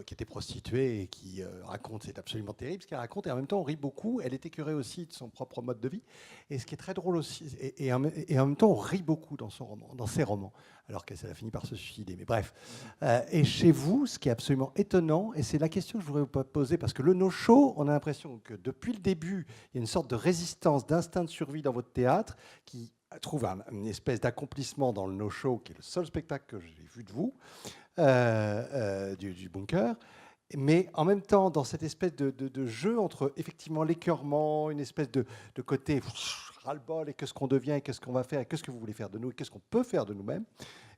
qui était prostituée, et qui raconte, c'est absolument terrible ce qu'elle raconte, et en même temps, on rit beaucoup. Elle est écœurée aussi de son propre mode de vie. Et ce qui est très drôle aussi, et en même temps, on rit beaucoup dans ses romans, alors qu'elle a fini par se suicider. Mais bref. Et chez vous, ce qui est absolument étonnant, et c'est la question que je voudrais vous poser, parce que le no-show, on a l'impression que depuis le début, il y a une sorte de résistance, d'instinct de survie dans votre théâtre qui trouve une espèce d'accomplissement dans le no-show, qui est le seul spectacle que j'ai vu de vous, du bunker. Mais en même temps, dans cette espèce de jeu entre effectivement l'écœurement, une espèce de côté ras-le-bol, et qu'est-ce qu'on devient, et qu'est-ce qu'on va faire, et qu'est-ce que vous voulez faire de nous, et qu'est-ce qu'on peut faire de nous-mêmes,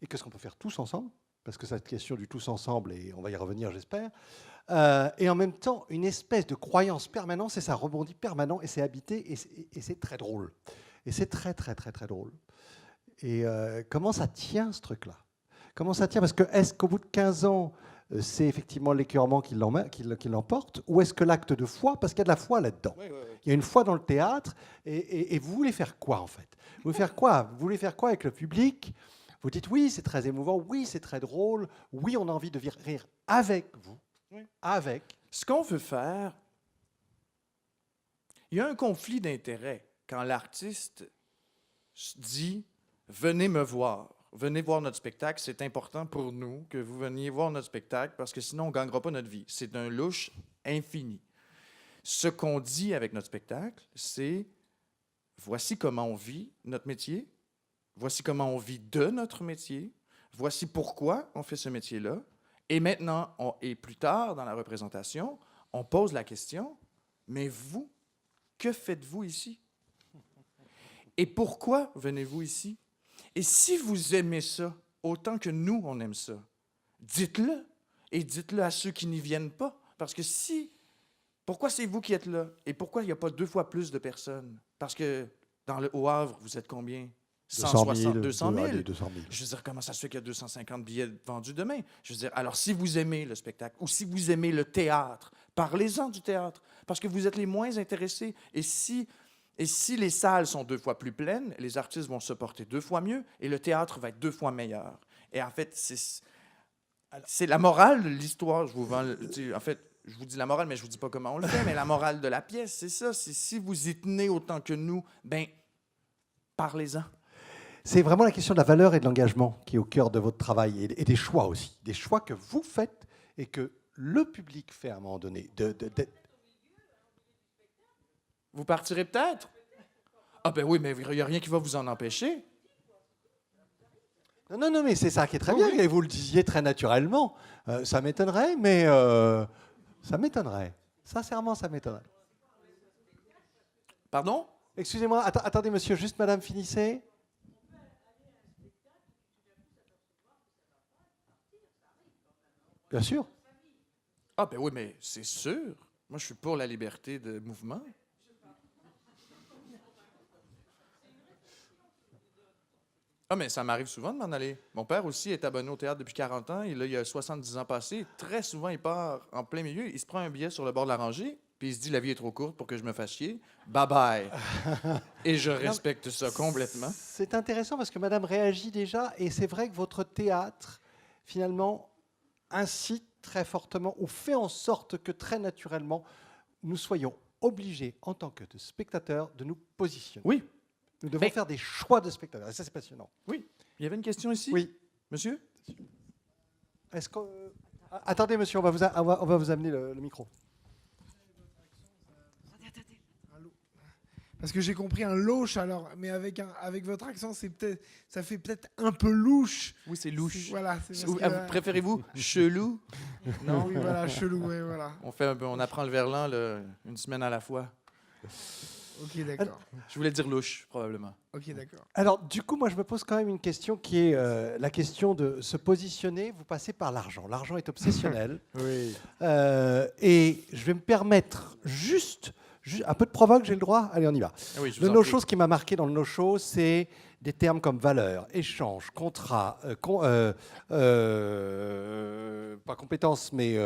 et qu'est-ce qu'on peut faire tous ensemble, parce que cette question du tous ensemble, et on va y revenir, j'espère, et en même temps, une espèce de croyance permanente, et ça rebondit permanent, et c'est habité, et c'est très drôle. Et c'est très, très, très, très drôle. Et comment ça tient, ce truc-là? Comment ça tient? Parce que est-ce qu'au bout de 15 ans, c'est effectivement l'écœurement qui l'emporte, ou est-ce que l'acte de foi, parce qu'il y a de la foi là-dedans. Oui. Il y a une foi dans le théâtre, et vous voulez faire quoi, en fait? Vous voulez faire quoi avec le public? Vous dites oui, c'est très émouvant, oui, c'est très drôle, oui, on a envie de rire avec vous, avec. Ce qu'on veut faire, il y a un conflit d'intérêts quand l'artiste dit « Venez me voir, venez voir notre spectacle, c'est important pour nous que vous veniez voir notre spectacle parce que sinon on ne gagnera pas notre vie. » C'est un louche infini. Ce qu'on dit avec notre spectacle, c'est « Voici comment on vit notre métier, voici comment on vit de notre métier, voici pourquoi on fait ce métier-là. » Et maintenant, et plus tard dans la représentation, on pose la question « Mais vous, que faites-vous ici? Et pourquoi venez-vous ici? Et si vous aimez ça autant que nous, on aime ça, dites-le. Et dites-le à ceux qui n'y viennent pas. Parce que pourquoi c'est vous qui êtes là? Et pourquoi il n'y a pas 2 fois plus de personnes? Parce que dans le Haut-Havre, vous êtes combien? 160, 200 000. 200 000. Je veux dire, comment ça se fait qu'il y a 250 billets vendus demain? Je veux dire, alors si vous aimez le spectacle ou si vous aimez le théâtre, parlez-en du théâtre, parce que vous êtes les moins intéressés. Et si les salles sont 2 fois plus pleines, les artistes vont se porter 2 fois mieux et le théâtre va être 2 fois meilleur. Et en fait, c'est la morale de l'histoire. Je vous dis la morale, mais je ne vous dis pas comment on le fait, mais la morale de la pièce, c'est ça. C'est si vous y tenez autant que nous, ben parlez-en. C'est vraiment la question de la valeur et de l'engagement qui est au cœur de votre travail et des choix aussi. Des choix que vous faites et que le public fait à un moment donné. Vous partirez peut-être? Ah ben oui, mais il n'y a rien qui va vous en empêcher. Non, mais c'est ça qui est très bien. Et vous le disiez très naturellement. Ça m'étonnerait, mais ça m'étonnerait. Sincèrement, ça m'étonnerait. Pardon? Excusez-moi, attendez monsieur, juste madame, finissez. Bien sûr. Ah ben oui, mais c'est sûr. Moi, je suis pour la liberté de mouvement. Ah, mais ça m'arrive souvent de m'en aller. Mon père aussi est abonné au théâtre depuis 40 ans. Et là, il y a 70 ans passés. Très souvent, il part en plein milieu. Il se prend un billet sur le bord de la rangée. Puis il se dit, la vie est trop courte pour que je me fasse chier. Bye-bye. Et je respecte ça complètement. C'est intéressant parce que madame réagit déjà. Et c'est vrai que votre théâtre, finalement, incite très fortement ou fait en sorte que très naturellement, nous soyons obligés, en tant que spectateurs, de nous positionner. Oui. Nous devons faire des choix de spectateurs. Et ça, c'est passionnant. Oui. Il y avait une question ici? Oui. Monsieur? Est-ce que... Attendez, monsieur, on va vous amener le micro. Parce que j'ai compris un louche, alors, mais avec votre accent, ça fait peut-être un peu louche. Oui, c'est louche. Voilà. Préférez-vous chelou? Non. Oui, voilà, chelou, ouais, voilà. On apprend le verlan une semaine à la fois. Ok, d'accord. Je voulais dire louche, probablement. Ok, d'accord. Alors, du coup, moi, je me pose quand même une question qui est la question de se positionner. Vous passez par l'argent. L'argent est obsessionnel. Oui. Et je vais me permettre juste Juste un peu de provoque, j'ai le droit? Allez, on y va. Oui, je Le vous en no-show, prie. ce qui m'a marqué dans le no-show, c'est des termes comme valeur, échange, contrat, pas compétence, mais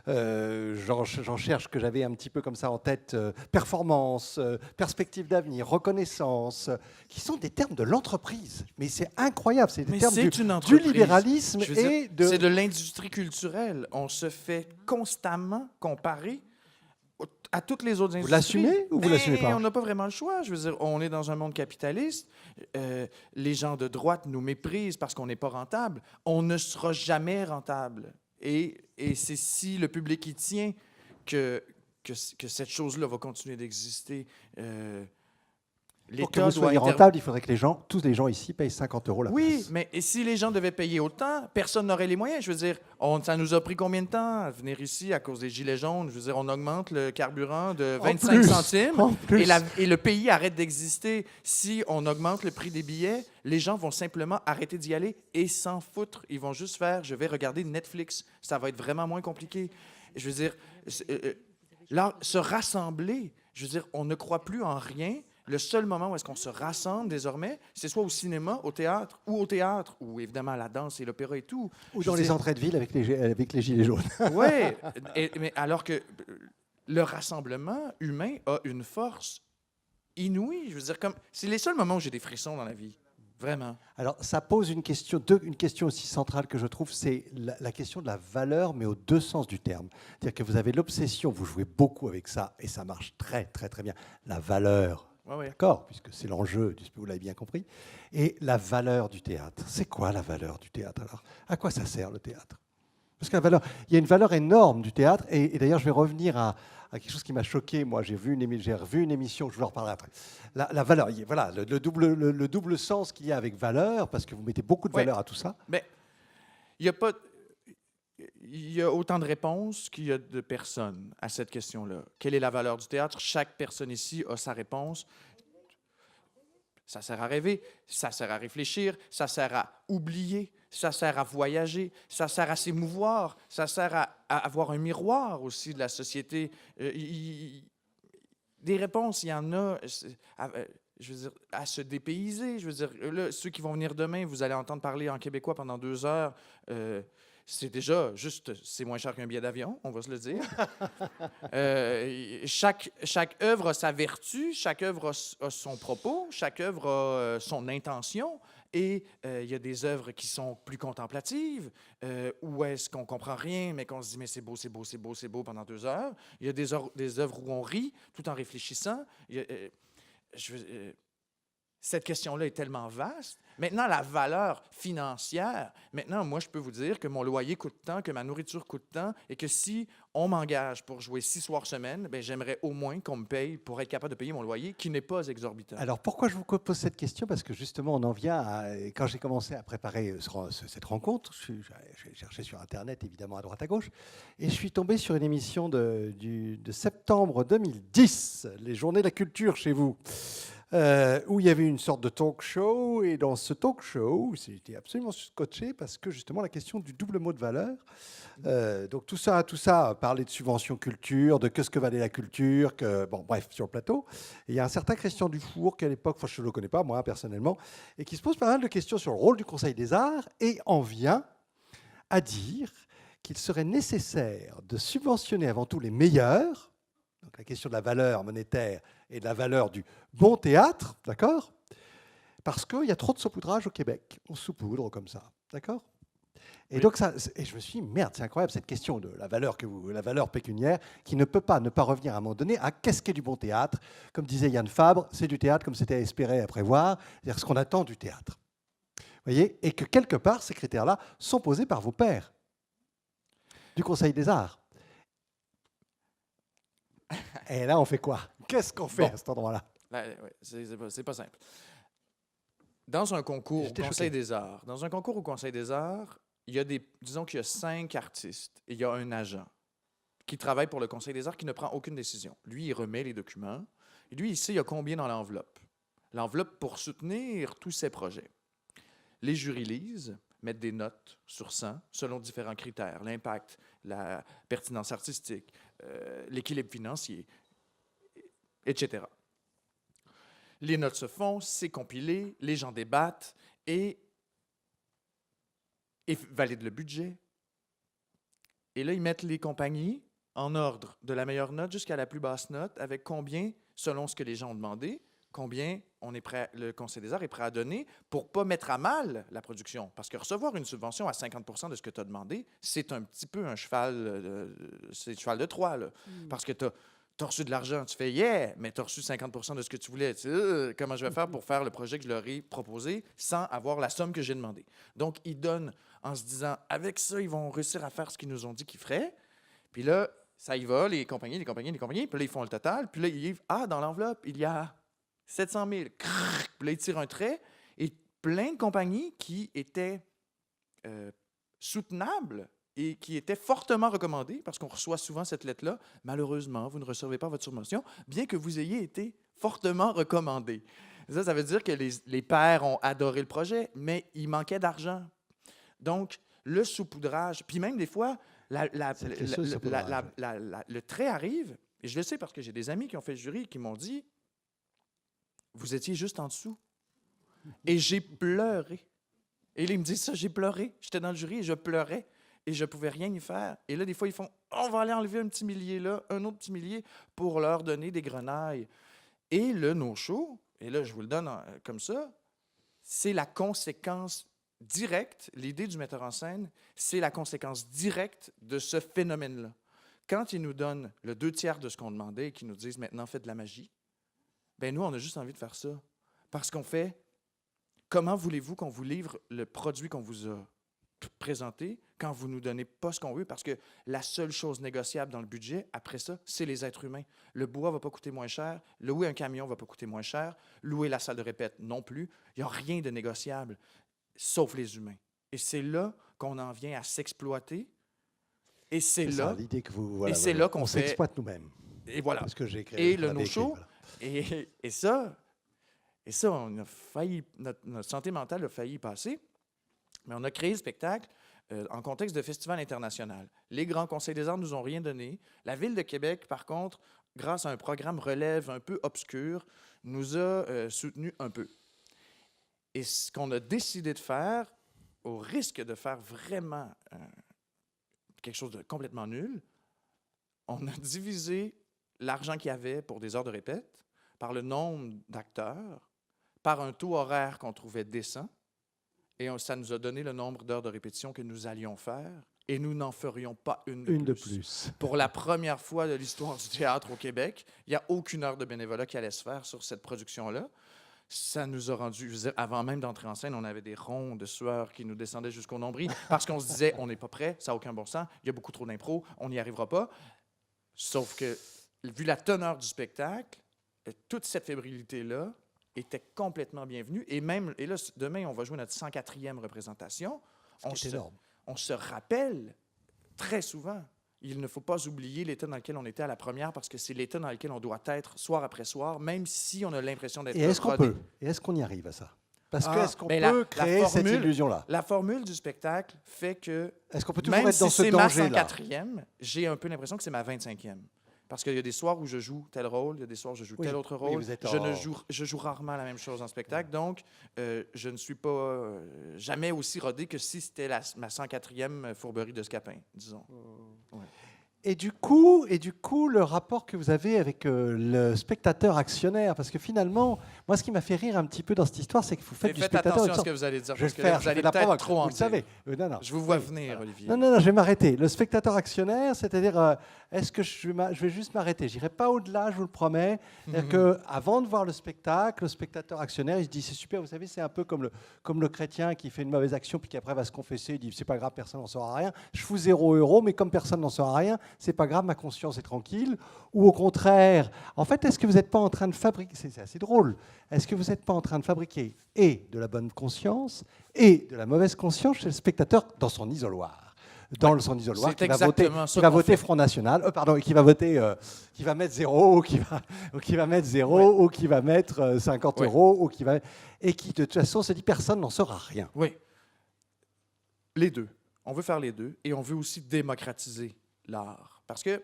j'en cherche que j'avais un petit peu comme ça en tête, performance, perspective d'avenir, reconnaissance, qui sont des termes de l'entreprise. Mais c'est incroyable, c'est des Mais termes c'est une du entreprise. libéralisme Je veux dire, et de... c'est de l'industrie culturelle. On se fait constamment comparer à toutes les autres Vous industries. l'assumez ou vous l'assumez pas? On n'a pas vraiment le choix. Je veux dire, on est dans un monde capitaliste. Les gens de droite nous méprisent parce qu'on n'est pas rentable. On ne sera jamais rentable. Et c'est si le public y tient que cette chose-là va continuer d'exister. Pour que L'État vous doit soyez rentable, il faudrait que tous les gens ici payent 50 € la Oui, place. mais et si les gens devaient payer autant, personne n'aurait les moyens. Je veux dire, ça nous a pris combien de temps à venir ici à cause des gilets jaunes? Je veux dire, on augmente le carburant de 25 plus, centimes en plus. et le pays arrête d'exister. Si on augmente le prix des billets, les gens vont simplement arrêter d'y aller et s'en foutre. Ils vont juste faire, je vais regarder Netflix. Ça va être vraiment moins compliqué. Je veux dire, là, se rassembler, je veux dire, on ne croit plus en rien. Le seul moment où est-ce qu'on se rassemble désormais, c'est soit au cinéma, au théâtre, ou évidemment à la danse et l'opéra et tout. Ou Je dans veux les dire, entrées de ville avec les gilets jaunes. oui, mais alors que le rassemblement humain a une force inouïe. Je veux dire, c'est les seuls moments où j'ai des frissons dans la vie. Vraiment. Alors, ça pose une question aussi centrale que je trouve, c'est la question de la valeur, mais aux deux sens du terme. C'est-à-dire que vous avez l'obsession, vous jouez beaucoup avec ça, et ça marche très, très, très bien. La valeur, Ouais. d'accord, puisque c'est l'enjeu, vous l'avez bien compris. Et la valeur du théâtre. C'est quoi la valeur du théâtre, alors? À quoi ça sert, le théâtre? Parce qu'il y a une valeur énorme du théâtre, et d'ailleurs, je vais revenir à quelque chose qui m'a choqué. Moi, j'ai revu une émission, je vous en reparlerai après. La valeur, voilà, le double sens qu'il y a avec valeur, parce que vous mettez beaucoup de valeur à tout ça. Mais il n'y a pas. Il y a autant de réponses qu'il y a de personnes à cette question-là. Quelle est la valeur du théâtre? Chaque personne ici a sa réponse. Ça sert à rêver, ça sert à réfléchir, ça sert à oublier, ça sert à voyager, ça sert à s'émouvoir, ça sert à avoir un miroir aussi de la société. Des réponses, il y en a. Je veux dire, à se dépayser. Je veux dire, là, ceux qui vont venir demain, vous allez entendre parler en québécois pendant 2 heures. C'est déjà juste, c'est moins cher qu'un billet d'avion, on va se le dire. Chaque œuvre a sa vertu, chaque œuvre a son propos, chaque œuvre a son intention. Et il y a des œuvres qui sont plus contemplatives, où est-ce qu'on comprend rien, mais qu'on se dit, mais c'est beau, c'est beau, c'est beau, c'est beau pendant 2 heures. Il y a des œuvres où on rit tout en réfléchissant. Cette question-là est tellement vaste. Maintenant, la valeur financière, maintenant, moi, je peux vous dire que mon loyer coûte tant, que ma nourriture coûte tant, et que si on m'engage pour jouer 6 soirs semaine, ben, j'aimerais au moins qu'on me paye pour être capable de payer mon loyer, qui n'est pas exorbitant. Alors, pourquoi je vous pose cette question? Parce que justement, on en vient quand j'ai commencé à préparer cette rencontre, j'ai cherché sur Internet, évidemment, à droite à gauche, et je suis tombé sur une émission de septembre 2010, les Journées de la culture chez vous. Où il y avait une sorte de talk show, et dans ce talk show, j'étais absolument scotché parce que justement la question du double mot de valeur. Donc tout ça parlait de subvention culture, de ce que valait la culture, bref, sur le plateau. Et il y a un certain Christian Dufour qui à l'époque, je ne le connais pas moi personnellement, et qui se pose pas mal de questions sur le rôle du Conseil des arts et en vient à dire qu'il serait nécessaire de subventionner avant tout les meilleurs. Donc la question de la valeur monétaire et de la valeur du bon théâtre, d'accord? Parce qu'il y a trop de saupoudrage au Québec. On saupoudre comme ça, d'accord? Et Oui. donc je me suis dit, merde, c'est incroyable cette question de la valeur pécuniaire qui ne peut pas ne pas revenir à un moment donné à qu'est-ce qu'est du bon théâtre. Comme disait Yann Fabre, c'est du théâtre comme c'était à espérer, à prévoir, c'est-à-dire ce qu'on attend du théâtre. Vous voyez? Et que quelque part, ces critères-là sont posés par vos pairs du Conseil des arts. Et là, on fait quoi? Qu'est-ce qu'on fait à cet endroit-là? C'est pas simple. Dans un concours au Conseil des Arts, disons qu'il y a 5 artistes et il y a un agent qui travaille pour le Conseil des Arts qui ne prend aucune décision. Lui, il remet les documents et lui, il sait il y a combien dans l'enveloppe. L'enveloppe pour soutenir tous ses projets. Les jurys lisent, mettent des notes sur 100 selon différents critères, l'impact, la pertinence artistique, l'équilibre financier. etc. Les notes se font, c'est compilé, les gens débattent et valident le budget. Et là, ils mettent les compagnies en ordre, de la meilleure note jusqu'à la plus basse note, avec combien, selon ce que les gens ont demandé, combien le Conseil des arts est prêt à donner pour ne pas mettre à mal la production. Parce que recevoir une subvention à 50 de ce que tu as demandé, c'est un petit peu un cheval, c'est le cheval de Troie. Là. Parce que tu as reçu de l'argent, tu fais « yeah », mais tu as reçu 50 de ce que tu voulais. Tu sais, comment je vais faire pour faire le projet que je leur ai proposé sans avoir la somme que j'ai demandée? Donc, ils donnent en se disant « avec ça, ils vont réussir à faire ce qu'ils nous ont dit qu'ils feraient ». Puis là, ça y va, les compagnies. Puis là, ils font le total. Puis là, ils disent « ah, dans l'enveloppe, il y a 700 000. » Puis là, ils tirent un trait. Et plein de compagnies qui étaient soutenables et qui étaient fortement recommandées, parce qu'on reçoit souvent cette lettre-là, malheureusement, vous ne recevez pas votre subvention, bien que vous ayez été fortement recommandé. Ça veut dire que les pairs ont adoré le projet, mais il manquait d'argent. Donc, le saupoudrage, puis même des fois, le trait arrive, et je le sais parce que j'ai des amis qui ont fait le jury qui m'ont dit « vous étiez juste en dessous ». Et j'ai pleuré. Et là, ils me disent ça, j'ai pleuré. J'étais dans le jury et je pleurais. Et je ne pouvais rien y faire. Et là, des fois, ils font « on va aller enlever un petit millier là, un autre petit millier pour leur donner des grenailles ». Et le no-show, et là, je vous le donne comme ça, c'est la conséquence directe, l'idée du metteur en scène, c'est la conséquence directe de ce phénomène-là. Quand ils nous donnent le 2/3 de ce qu'on demandait et qu'ils nous disent « maintenant, faites de la magie », bien nous, on a juste envie de faire ça. Parce qu'on fait « comment voulez-vous qu'on vous livre le produit qu'on vous a présenté quand vous ne nous donnez pas ce qu'on veut? » Parce que la seule chose négociable dans le budget, après ça, c'est les êtres humains. Le bois ne va pas coûter moins cher, louer un camion ne va pas coûter moins cher, louer la salle de répète non plus. Il n'y a rien de négociable, sauf les humains. Et c'est là qu'on en vient à s'exploiter. Et c'est là, l'idée que vous, voilà, et c'est là qu'on on fait... s'exploite nous-mêmes. Et voilà. Parce que j'ai écrit, Et le j'avais écrit, no-show, voilà. et ça, on a failli, notre santé mentale a failli y passer, mais on a créé le spectacle en contexte de festival international. Les grands conseils des arts ne nous ont rien donné. La Ville de Québec, par contre, grâce à un programme relève un peu obscur, nous a soutenus un peu. Et ce qu'on a décidé de faire, au risque de faire vraiment quelque chose de complètement nul, on a divisé l'argent qu'il y avait pour des heures de répète par le nombre d'acteurs, par un taux horaire qu'on trouvait décent, et ça nous a donné le nombre d'heures de répétition que nous allions faire, et nous n'en ferions pas une de plus. Pour la première fois de l'histoire du théâtre au Québec, il n'y a aucune heure de bénévolat qui allait se faire sur cette production-là. Ça nous a rendu, je veux dire, avant même d'entrer en scène, on avait des ronds de sueur qui nous descendaient jusqu'au nombril parce qu'on se disait, on n'est pas prêt, ça n'a aucun bon sens, il y a beaucoup trop d'impro, on n'y arrivera pas. Sauf que, vu la teneur du spectacle, toute cette fébrilité-là était complètement bienvenue. Et même, et là, demain, on va jouer notre 104e représentation. On se rappelle très souvent. Il ne faut pas oublier l'état dans lequel on était à la première parce que c'est l'état dans lequel on doit être soir après soir, même si on a l'impression d'être Et est-ce qu'on rodé. peut? Et est-ce qu'on y arrive à ça? Parce que est-ce qu'on ben peut créer cette illusion-là? La formule du spectacle fait que, Est-ce qu'on peut toujours même être dans si ce c'est ma danger-là? 104e, j'ai un peu l'impression que c'est ma 25e. Parce qu'il y a des soirs où je joue tel rôle, il y a des soirs où je joue tel autre rôle. Je joue rarement la même chose en spectacle, donc je ne suis pas jamais aussi rodé que si c'était ma 104e fourberie de Scapin, disons. Ouais. Et du coup, le rapport que vous avez avec le spectateur actionnaire, parce que finalement, moi, ce qui m'a fait rire un petit peu dans cette histoire, c'est que vous faites du spectateur. Faites attention à ce que vous allez dire, je vais parce que faire, vous allez peut-être trop en dire. Vous le savez. Non. Je vous vois venir, Olivier. Non, je vais m'arrêter. Le spectateur actionnaire, c'est-à-dire, est-ce que je vais juste m'arrêter? Je n'irai pas au-delà, je vous le promets. C'est-à-dire qu'avant de voir le spectacle, le spectateur actionnaire, il se dit, c'est super, vous savez, c'est un peu comme le chrétien qui fait une mauvaise action, puis qui après va se confesser, il dit, c'est pas grave, personne n'en saura rien. Je fous 0 €, mais comme personne n'en saura rien, c'est pas grave, ma conscience est tranquille. Ou au contraire, en fait, est-ce que vous n'êtes pas en train de fabriquer, c'est assez drôle, est-ce que vous n'êtes pas en train de fabriquer et de la bonne conscience et de la mauvaise conscience chez le spectateur dans son isoloir? Son isoloir, qui va voter Front National, qui va voter, qui va mettre 0, ou qui va mettre 0, ou qui va mettre 50 €, ou qui va, et qui de toute façon se dit personne n'en saura rien. Oui, les deux. On veut faire les deux, et on veut aussi démocratiser l'art, parce que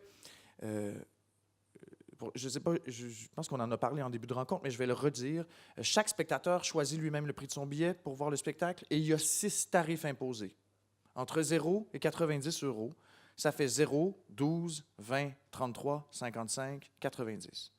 je sais pas, je pense qu'on en a parlé en début de rencontre, mais je vais le redire. Chaque spectateur choisit lui-même le prix de son billet pour voir le spectacle et il y a 6 tarifs imposés. Entre 0 et 90 euros, ça fait 0, 12, 20, 33, 55, 90.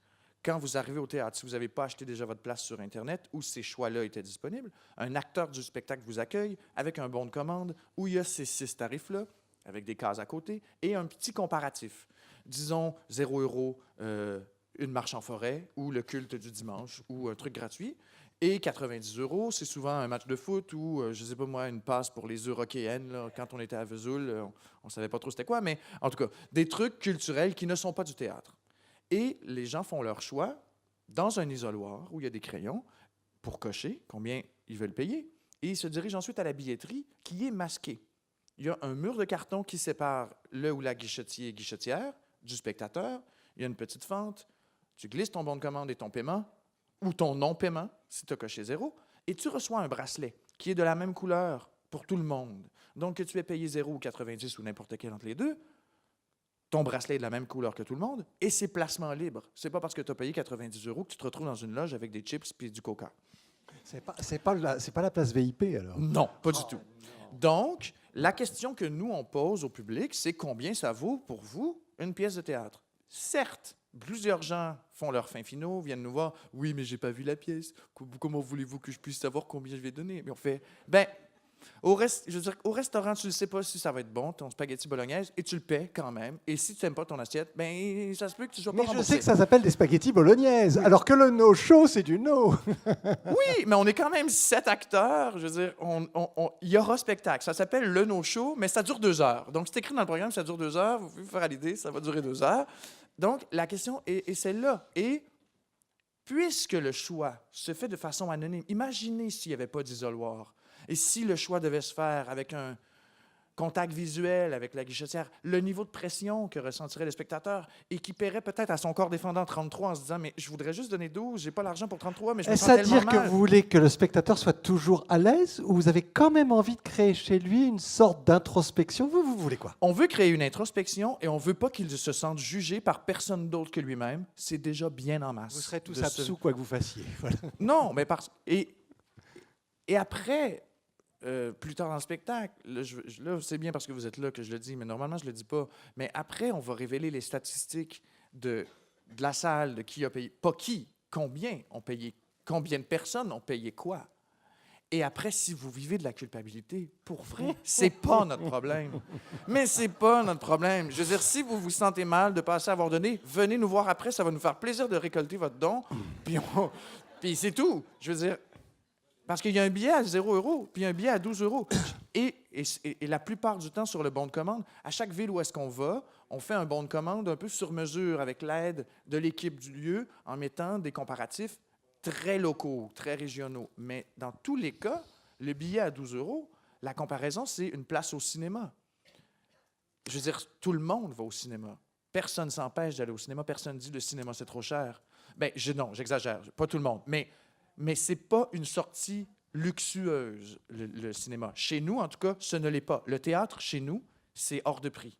Quand vous arrivez au théâtre, si vous n'avez pas acheté déjà votre place sur Internet ou ces choix-là étaient disponibles, un acteur du spectacle vous accueille avec un bon de commande où il y a ces 6 tarifs-là, avec des cases à côté, et un petit comparatif. Disons 0 euros, une marche en forêt, ou le culte du dimanche, ou un truc gratuit. Et 90 euros, c'est souvent un match de foot ou, je ne sais pas moi, une passe pour les Européennes. Là, quand on était à Vesoul, on ne savait pas trop c'était quoi, mais en tout cas, des trucs culturels qui ne sont pas du théâtre. Et les gens font leur choix dans un isoloir où il y a des crayons pour cocher combien ils veulent payer. Et ils se dirigent ensuite à la billetterie qui est masquée. Il y a un mur de carton qui sépare le ou la guichetier et guichetière du spectateur. Il y a une petite fente. Tu glisses ton bon de commande et ton paiement, ou ton non-paiement, si tu as coché 0, et tu reçois un bracelet qui est de la même couleur pour tout le monde. Donc, que tu aies payé 0 ou 90 ou n'importe quel entre les deux, ton bracelet est de la même couleur que tout le monde et c'est placement libre. C'est pas parce que tu as payé 90 euros que tu te retrouves dans une loge avec des chips et du coca. C'est pas la place VIP, alors? Non, pas du tout. Donc, la question que nous, on pose au public, c'est combien ça vaut pour vous une pièce de théâtre? Certes, plusieurs gens font leurs fins finaux, viennent nous voir. Oui, mais j'ai pas vu la pièce. Comment voulez-vous que je puisse savoir combien je vais donner? Mais on fait, au restaurant, tu ne sais pas si ça va être bon, ton spaghetti bolognaise, et tu le paies quand même. Et si tu n'aimes pas ton assiette, ça se peut que tu sois pas remboursé. Mais je sais que ça s'appelle des spaghettis bolognaises, oui. Alors que le no-show, c'est du no. Oui, mais on est quand même 7 acteurs. Je veux dire, il y aura spectacle. Ça s'appelle le no-show, mais ça dure 2 heures. Donc, c'est écrit dans le programme, ça dure 2 heures. Vous pouvez vous faire à l'idée, ça va durer 2 heures. Donc, la question est celle-là. Et puisque le choix se fait de façon anonyme, imaginez s'il n'y avait pas d'isoloir. Et si le choix devait se faire avec un contact visuel avec la guichetière, le niveau de pression que ressentirait le spectateur et qui paierait peut-être à son corps défendant 33 en se disant « Mais je voudrais juste donner 12, j'ai pas l'argent pour 33, mais je me sens tellement mal. » Est-ce à dire que vous voulez que le spectateur soit toujours à l'aise ou vous avez quand même envie de créer chez lui une sorte d'introspection? Vous voulez quoi? On veut créer une introspection et on veut pas qu'il se sente jugé par personne d'autre que lui-même. C'est déjà bien en masse. Vous serez tous absous quoi que vous fassiez. Voilà. Non, mais et après... plus tard dans le spectacle, là, c'est bien parce que vous êtes là que je le dis, mais normalement, je ne le dis pas. Mais après, on va révéler les statistiques de la salle, de qui a payé. Pas qui, combien ont payé, combien de personnes ont payé quoi. Et après, si vous vivez de la culpabilité, pour vrai, c'est pas notre problème. Mais c'est pas notre problème. Je veux dire, si vous vous sentez mal de passer à avoir donné, venez nous voir après, ça va nous faire plaisir de récolter votre don. Puis c'est tout. Je veux dire... Parce qu'il y a un billet à 0 euros, puis un billet à 12 euros. Et la plupart du temps, sur le bon de commande, à chaque ville où est-ce qu'on va, on fait un bon de commande un peu sur mesure avec l'aide de l'équipe du lieu en mettant des comparatifs très locaux, très régionaux. Mais dans tous les cas, le billet à 12 euros, la comparaison, c'est une place au cinéma. Je veux dire, tout le monde va au cinéma. Personne ne s'empêche d'aller au cinéma. Personne ne dit « le cinéma, c'est trop cher ». Non, j'exagère. Pas tout le monde. Mais ce n'est pas une sortie luxueuse, le cinéma. Chez nous, en tout cas, ce ne l'est pas. Le théâtre, chez nous, c'est hors de prix.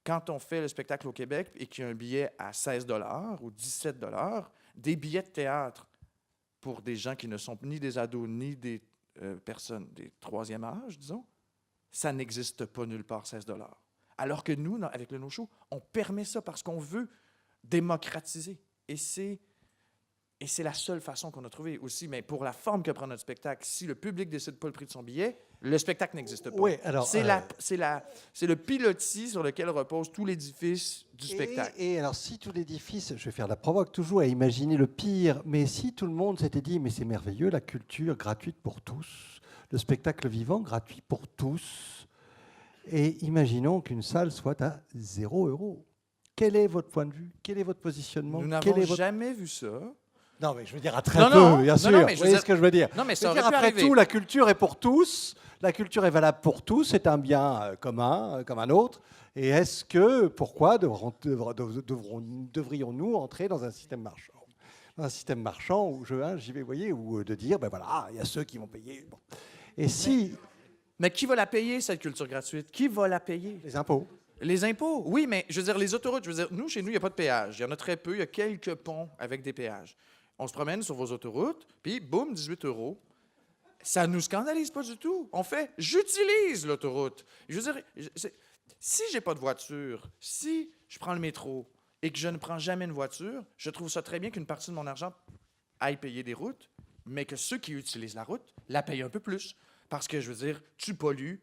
Quand on fait le spectacle au Québec et qu'il y a un billet à 16 $ ou 17 $, des billets de théâtre pour des gens qui ne sont ni des ados ni des personnes des troisième âge, disons, ça n'existe pas nulle part, 16 $. Alors que nous, avec le no-show, on permet ça parce qu'on veut démocratiser. Et c'est la seule façon qu'on a trouvée aussi. Mais pour la forme que prend notre spectacle, si le public ne décide pas le prix de son billet, le spectacle n'existe pas. Oui, alors, c'est le pilotis sur lequel repose tout l'édifice du spectacle. Et alors, si tout l'édifice, je vais faire la provoque toujours à imaginer le pire, mais si tout le monde s'était dit, mais c'est merveilleux, la culture gratuite pour tous, le spectacle vivant gratuit pour tous, et imaginons qu'une salle soit à 0 €. Quel est votre point de vue? Quel est votre positionnement? Nous n'avons jamais vu ça. Non, mais je veux dire à très peu, bien sûr. Mais vous voyez ce que je veux dire? Non, mais ça aurait pu après arriver. tout, la culture est pour tous. La culture est valable pour tous. C'est un bien commun, comme un autre. Et est-ce que, pourquoi devrions-nous entrer dans un système marchand? Dans un système marchand où j'y vais, vous voyez, ou de dire, ben voilà, il y a ceux qui vont payer. Bon. Et si... Mais qui va la payer, cette culture gratuite? Qui va la payer? Les impôts. Les impôts, oui, mais je veux dire, les autoroutes, je veux dire, nous, chez nous, il n'y a pas de péage. Il y en a très peu. Il y a quelques ponts avec des péages. On se promène sur vos autoroutes, puis boum, 18 €. Ça ne nous scandalise pas du tout. On fait, j'utilise l'autoroute. Je veux dire, si j'ai pas de voiture, si je prends le métro et que je ne prends jamais une voiture, je trouve ça très bien qu'une partie de mon argent aille payer des routes, mais que ceux qui utilisent la route la payent un peu plus. Parce que, je veux dire, tu pollues,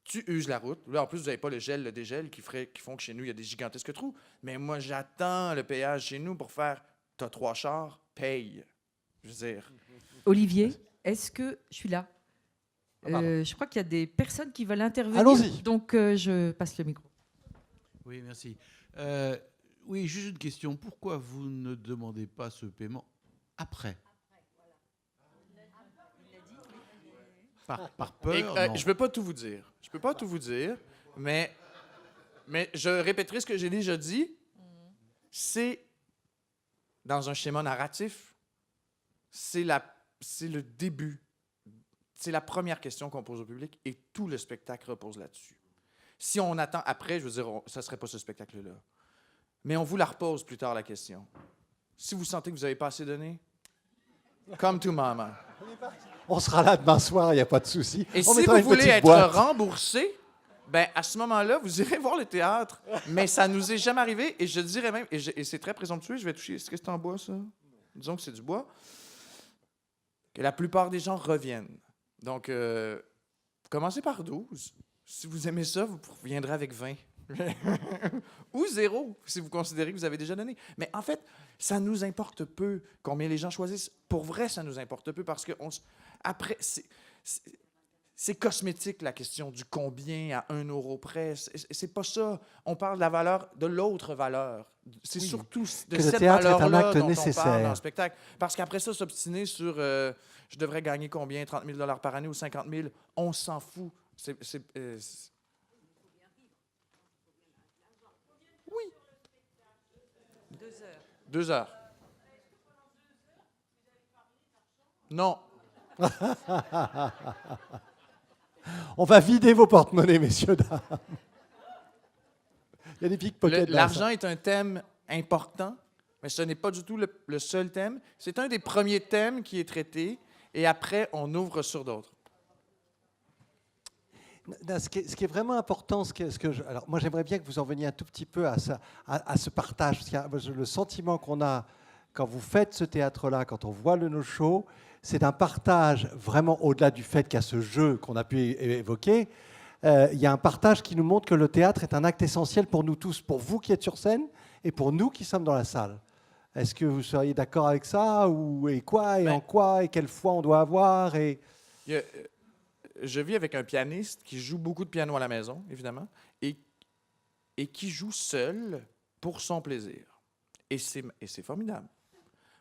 tu uses la route. Là, en plus, vous n'avez pas le gel, le dégel qui font que chez nous, il y a des gigantesques trous. Mais moi, j'attends le péage chez nous pour faire, t'as 3 chars, paye. Je veux dire... Olivier, est-ce que je suis là? Pardon. Je crois qu'il y a des personnes qui veulent intervenir. Allons-y. Donc, je passe le micro. Oui, merci. Oui, juste une question. Pourquoi vous ne demandez pas ce paiement après? Par peur, non. Je ne peux pas tout vous dire. Je peux pas tout vous dire, mais je répéterai ce que j'ai déjà dit. C'est dans un schéma narratif, c'est le début. C'est la première question qu'on pose au public et tout le spectacle repose là-dessus. Si on attend après, je veux dire, ça ne serait pas ce spectacle-là. Mais on vous la repose plus tard, la question. Si vous sentez que vous n'avez pas assez donné, come to mama. On sera là demain soir, il n'y a pas de souci. Et On si mettra vous une voulez petite être boîte. remboursé, ben à ce moment-là, vous irez voir le théâtre. Mais ça nous est jamais arrivé. Et je dirais même, et c'est très présomptueux, je vais toucher. Est-ce que c'est en bois, ça? Disons que c'est du bois. Que la plupart des gens reviennent. Donc, commencez par 12. Si vous aimez ça, vous reviendrez avec 20. Ou 0, si vous considérez que vous avez déjà donné. Mais en fait, ça nous importe peu combien les gens choisissent. Pour vrai, ça nous importe peu parce que après, c'est cosmétique la question du combien à 1 € près. C'est pas ça. On parle de la valeur, de l'autre valeur. C'est surtout de Que le cette théâtre est un valeur-là acte dont on nécessaire. parle dans le spectacle. Parce qu'après ça, s'obstiner sur je devrais gagner combien, 30 000 $ par année ou 50 000, on s'en fout. Oui. 2 heures. Non. On va vider vos porte-monnaies, messieurs, dames. Il y a des pickpockets. L'argent est un thème important, mais ce n'est pas du tout le seul thème. C'est un des premiers thèmes qui est traité, et après, on ouvre sur d'autres. Ce qui est vraiment important, alors moi j'aimerais bien que vous en veniez un tout petit peu à ce partage. Parce qu'il y a le sentiment qu'on a quand vous faites ce théâtre-là, quand on voit le no-show, c'est d'un partage vraiment au-delà du fait qu'il y a ce jeu qu'on a pu évoquer. Il y a un partage qui nous montre que le théâtre est un acte essentiel pour nous tous, pour vous qui êtes sur scène et pour nous qui sommes dans la salle. Est-ce que vous seriez d'accord avec ça et quoi, et en quoi, et quelle foi on doit avoir Je vis avec un pianiste qui joue beaucoup de piano à la maison, évidemment, et qui joue seul pour son plaisir. Et c'est formidable.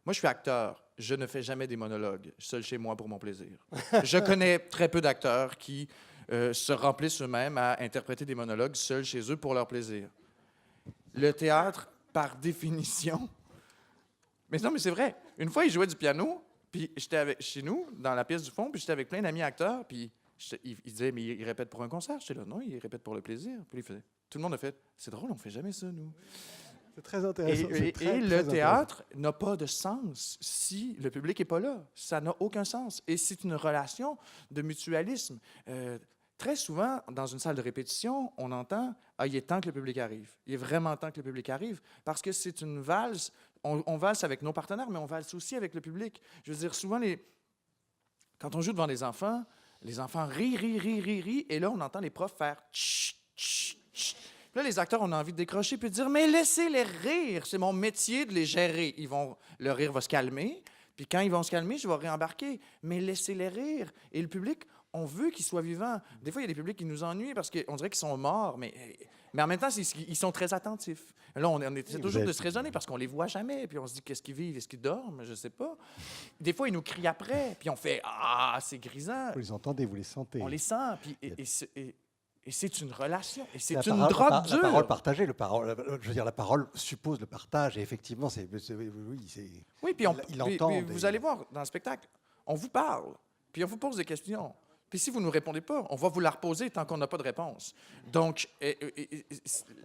Moi, je suis acteur. Je ne fais jamais des monologues, seul chez moi pour mon plaisir. Je connais très peu d'acteurs qui se remplissent eux-mêmes à interpréter des monologues seuls chez eux pour leur plaisir. Le théâtre, par définition... Mais non, mais c'est vrai. Une fois, il jouait du piano, puis j'étais chez nous, dans la pièce du fond, puis j'étais avec plein d'amis acteurs, puis il disait, mais il répète pour un concert. J'étais là, non, il répète pour le plaisir. Puis il faisait, tout le monde a fait, c'est drôle, on fait jamais ça, nous. C'est très intéressant. Et le théâtre n'a pas de sens si le public n'est pas là. Ça n'a aucun sens. Et c'est une relation de mutualisme. Très souvent, dans une salle de répétition, on entend « Ah, il est temps que le public arrive. Il est vraiment temps que le public arrive. » Parce que c'est une valse. On valse avec nos partenaires, mais on valse aussi avec le public. Je veux dire, souvent, quand on joue devant les enfants rient, et là, on entend les profs faire « Tch, tch, tch ». Puis là, les acteurs, on a envie de décrocher puis de dire « Mais laissez-les rire, c'est mon métier de les gérer. » Le rire va se calmer, puis quand ils vont se calmer, je vais réembarquer. Mais laissez-les rire. Et le public, on veut qu'ils soient vivants. Des fois, il y a des publics qui nous ennuient parce qu'on dirait qu'ils sont morts, mais en même temps, ils sont très attentifs. Là, on essaie toujours de se raisonner parce qu'on les voit jamais, puis on se dit qu'est-ce qu'ils vivent, est-ce qu'ils dorment, je sais pas. Des fois, ils nous crient après, puis on fait « Ah, c'est grisant. » Vous les entendez, vous les sentez. On les sent, puis et c'est une relation, et c'est La une parole- drogue la dure. parole partagée, je veux dire, la parole suppose le partage, et effectivement, Oui, puis il entend vous allez voir dans le spectacle, on vous parle, puis on vous pose des questions. Puis si vous ne nous répondez pas, on va vous la reposer tant qu'on n'a pas de réponse. Donc,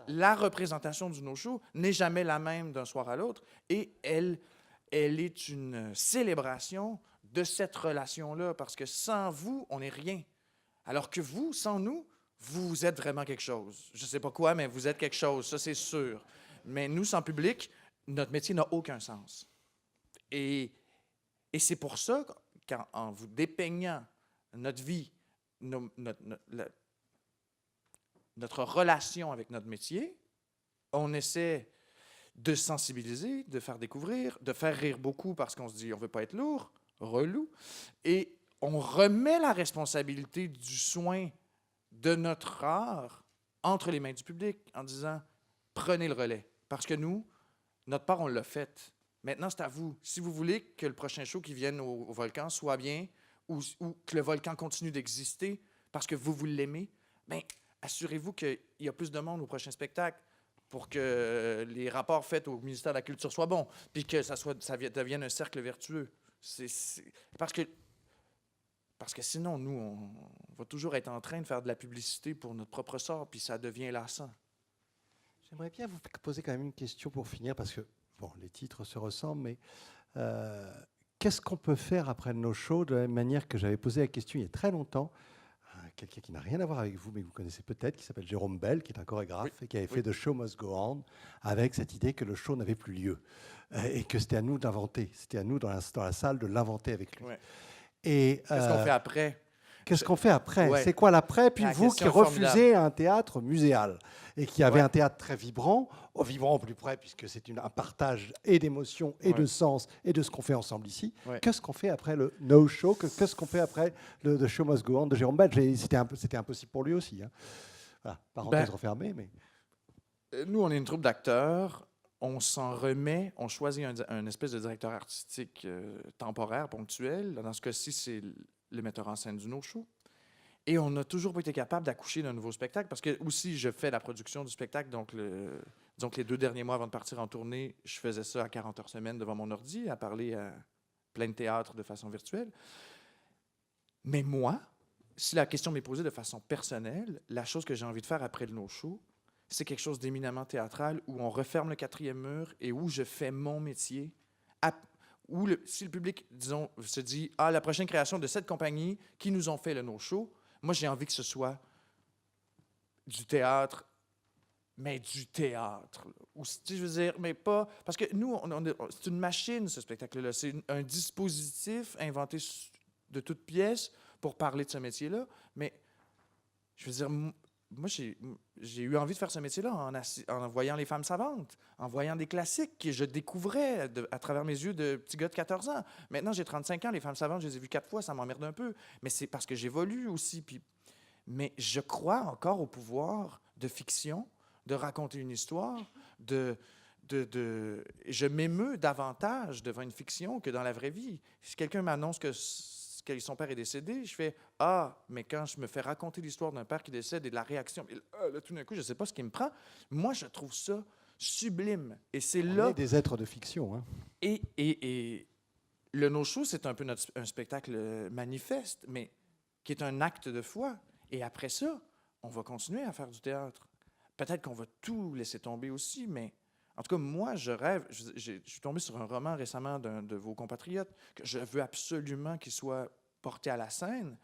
la représentation du no-show n'est jamais la même d'un soir à l'autre et elle est une célébration de cette relation-là parce que sans vous, on n'est rien. Alors que vous, sans nous, vous êtes vraiment quelque chose. Je ne sais pas quoi, mais vous êtes quelque chose, ça c'est sûr. Mais nous, sans public, notre métier n'a aucun sens. Et c'est pour ça qu'en vous dépeignant notre vie, notre relation avec notre métier, on essaie de sensibiliser, de faire découvrir, de faire rire beaucoup parce qu'on se dit on ne veut pas être lourd, relou, et on remet la responsabilité du soin de notre art entre les mains du public en disant prenez le relais. Parce que nous, notre part, on l'a faite. Maintenant, c'est à vous. Si vous voulez que le prochain show qui vienne au Volcan soit bien ou que le Volcan continue d'exister parce que vous l'aimez, bien, assurez-vous qu'il y a plus de monde au prochain spectacle pour que les rapports faits au ministère de la Culture soient bons puis que ça devienne un cercle vertueux. Parce que sinon, nous, on va toujours être en train de faire de la publicité pour notre propre sort puis ça devient lassant. J'aimerais bien vous poser quand même une question pour finir, parce que bon, les titres se ressemblent, mais qu'est-ce qu'on peut faire après le no-show de la même manière que j'avais posé la question il y a très longtemps à quelqu'un qui n'a rien à voir avec vous, mais que vous connaissez peut-être, qui s'appelle Jérôme Bell, qui est un chorégraphe et qui avait fait The Show Must Go On, avec cette idée que le show n'avait plus lieu et que c'était à nous d'inventer, c'était à nous dans la salle de l'inventer avec lui. Ouais. Et Qu'est-ce qu'on fait après? qu'est-ce qu'on fait après? Ouais. C'est quoi l'après? Puis La vous qui question refusez un théâtre muséal et qui avez Ouais. un théâtre très vibrant, vibrant au plus près, puisque c'est un partage et d'émotions et Ouais. de sens et de ce qu'on fait ensemble ici. Ouais. Qu'est-ce qu'on fait après le no-show? Qu'est-ce qu'on fait après le The Show Must Go On de Jérôme Bell? C'était impossible pour lui aussi. Hein. Voilà, parenthèse refermée, mais... Nous, on est une troupe d'acteurs. On s'en remet. On choisit un espèce de directeur artistique temporaire, ponctuel. Dans ce cas-ci, c'est le metteur en scène du no-show. Et on n'a toujours pas été capable d'accoucher d'un nouveau spectacle parce que aussi, je fais la production du spectacle. Donc, disons que les 2 derniers mois avant de partir en tournée, je faisais ça à 40 heures semaine devant mon ordi, à parler à plein de théâtres de façon virtuelle. Mais moi, si la question m'est posée de façon personnelle, la chose que j'ai envie de faire après le no-show, c'est quelque chose d'éminemment théâtral où on referme le 4e mur et où je fais mon métier. Où si le public, disons, se dit « Ah, la prochaine création de cette compagnie qui nous ont fait le no-show », moi, j'ai envie que ce soit du théâtre, mais du théâtre. Ou, je veux dire, mais pas... Parce que nous, c'est une machine, ce spectacle-là. C'est un dispositif inventé de toutes pièces pour parler de ce métier-là. Mais, je veux dire, moi, j'ai eu envie de faire ce métier-là en voyant Les Femmes savantes, en voyant des classiques que je découvrais à travers mes yeux de petit gars de 14 ans. Maintenant, j'ai 35 ans, Les Femmes savantes, je les ai vues 4 fois, ça m'emmerde un peu. Mais c'est parce que j'évolue aussi. Mais je crois encore au pouvoir de fiction, de raconter une histoire, je m'émeus davantage devant une fiction que dans la vraie vie. Si quelqu'un m'annonce que son père est décédé, je fais « Ah, mais quand je me fais raconter l'histoire d'un père qui décède et de la réaction, et là, tout d'un coup, je ne sais pas ce qui me prend. » Moi, je trouve ça sublime. Et c'est là... On est des êtres de fiction. Hein. Et le no-show, c'est un peu un spectacle manifeste, mais qui est un acte de foi. Et après ça, on va continuer à faire du théâtre. Peut-être qu'on va tout laisser tomber aussi, mais... En tout cas, moi, je rêve. Je suis tombé sur un roman récemment d'un de vos compatriotes que je veux absolument qu'il soit porté à la scène.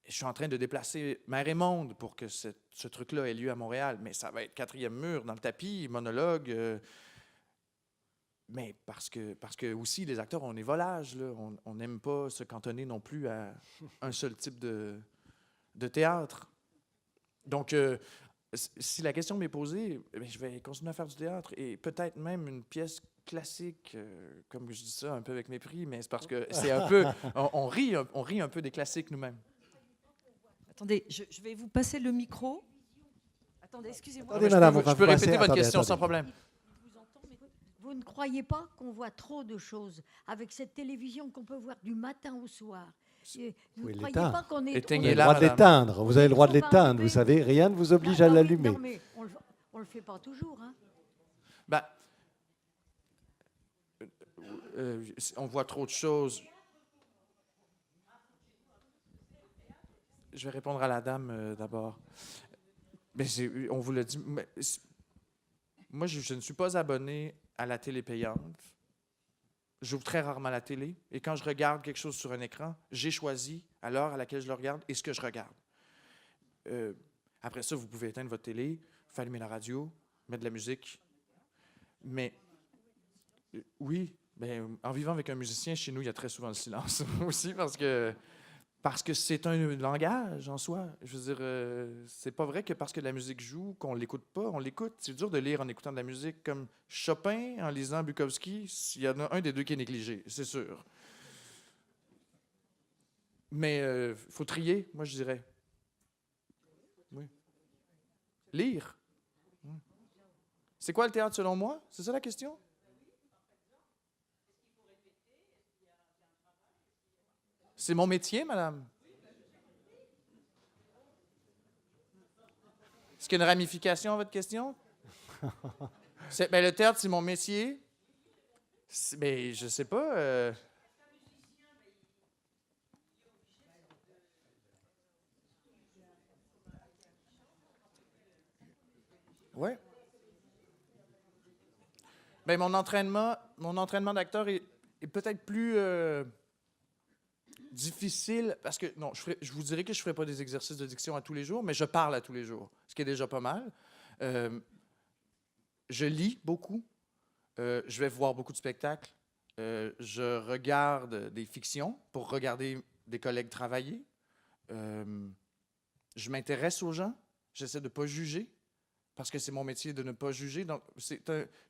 Et je suis en train de déplacer Mère et Monde pour que ce truc-là ait lieu à Montréal. Mais ça va être 4e mur dans le tapis, monologue. Mais parce que aussi, les acteurs ont des volages. Là. On n'aime pas se cantonner non plus à un seul type de théâtre. Donc... si la question m'est posée, je vais continuer à faire du théâtre et peut-être même une pièce classique, comme je dis ça un peu avec mépris, mais c'est parce que c'est un peu... On rit un peu des classiques nous-mêmes. Attendez, je vais vous passer le micro. Attendez, excusez-moi. Attendez, madame, Je peux répéter votre question attendez. sans problème. Vous ne croyez pas qu'on voit trop de choses avec cette télévision qu'on peut voir du matin au soir? Vous ne croyez pas qu'on est... Vous avez Éteignez-la. le droit de madame. l'éteindre. Vous avez le droit de On va l'éteindre. enlever. Vous savez, rien ne vous oblige à l'allumer. Non, mais on ne le fait pas toujours. Hein. Ben, on voit trop de choses. Je vais répondre à la dame d'abord. Mais on vous l'a dit. Moi, je ne suis pas abonné à la télé payante. J'ouvre très rarement la télé. Et quand je regarde quelque chose sur un écran, j'ai choisi à l'heure à laquelle je le regarde et ce que je regarde. Après ça, vous pouvez éteindre votre télé, faire allumer la radio, mettre de la musique. Mais oui, ben, en vivant avec un musicien, chez nous, il y a très souvent le silence aussi parce que c'est un langage en soi. Je veux dire, c'est pas vrai que parce que la musique joue, qu'on l'écoute pas, on l'écoute. C'est dur de lire en écoutant de la musique. Comme Chopin, en lisant Bukowski, il y en a un des deux qui est négligé, c'est sûr. Mais il faut trier, moi je dirais. Oui. Lire. C'est quoi le théâtre selon moi? C'est ça la question? C'est mon métier, madame. Est-ce qu'il y a une ramification à votre question? Ben, le théâtre, c'est mon métier. Ben, je sais pas. Ouais. Ben, mon entraînement d'acteur est peut-être plus difficile parce que, non, je vous dirais que je ne ferai pas des exercices de diction à tous les jours, mais je parle à tous les jours, ce qui est déjà pas mal. Je lis beaucoup. Je vais voir beaucoup de spectacles. Je regarde des fictions pour regarder des collègues travailler. Je m'intéresse aux gens. J'essaie de ne pas juger parce que c'est mon métier de ne pas juger. Donc, je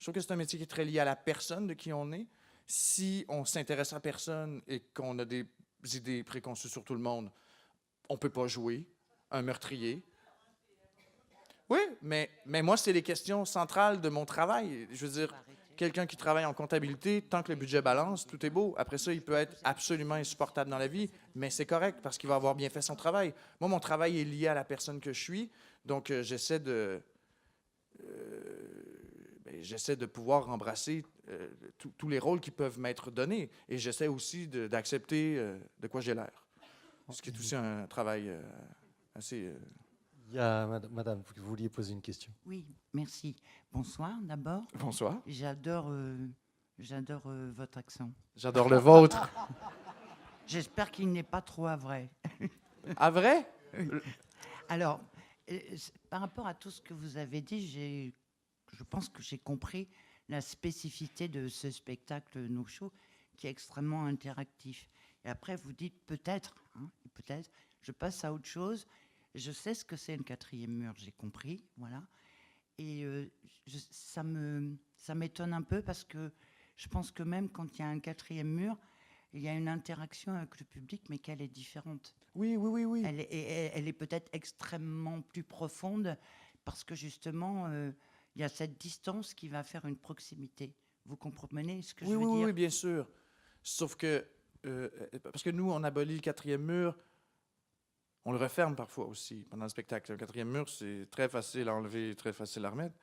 trouve que c'est un métier qui est très lié à la personne de qui on est. Si on s'intéresse à personne et qu'on a des idées préconçues sur tout le monde, on ne peut pas jouer un meurtrier. Oui, mais moi, c'est les questions centrales de mon travail. Je veux dire, quelqu'un qui travaille en comptabilité, tant que le budget balance, tout est beau. Après ça, il peut être absolument insupportable dans la vie, mais c'est correct parce qu'il va avoir bien fait son travail. Moi, mon travail est lié à la personne que je suis, donc j'essaie de pouvoir embrasser tous les rôles qui peuvent m'être donnés. Et j'essaie aussi d'accepter de quoi j'ai l'air. Ce qui est aussi un travail assez... Il y a madame, vous vouliez poser une question. Oui, merci. Bonsoir d'abord. Bonsoir. J'adore votre accent. J'adore le vôtre. J'espère qu'il n'est pas trop à vrai. À vrai? Alors, par rapport à tout ce que vous avez dit, je pense que j'ai compris la spécificité de ce spectacle No Show qui est extrêmement interactif. Et après, vous dites peut-être, je passe à autre chose. Je sais ce que c'est le quatrième mur, j'ai compris, voilà. Et ça m'étonne un peu parce que je pense que même quand il y a un quatrième mur, il y a une interaction avec le public, mais qu'elle est différente. Oui. Elle est peut-être extrêmement plus profonde parce que justement, il y a cette distance qui va faire une proximité. Vous comprenez ce que je veux dire? Oui, bien sûr. Sauf que, parce que nous, on abolit le quatrième mur, on le referme parfois aussi pendant le spectacle. Le quatrième mur, c'est très facile à enlever, très facile à remettre.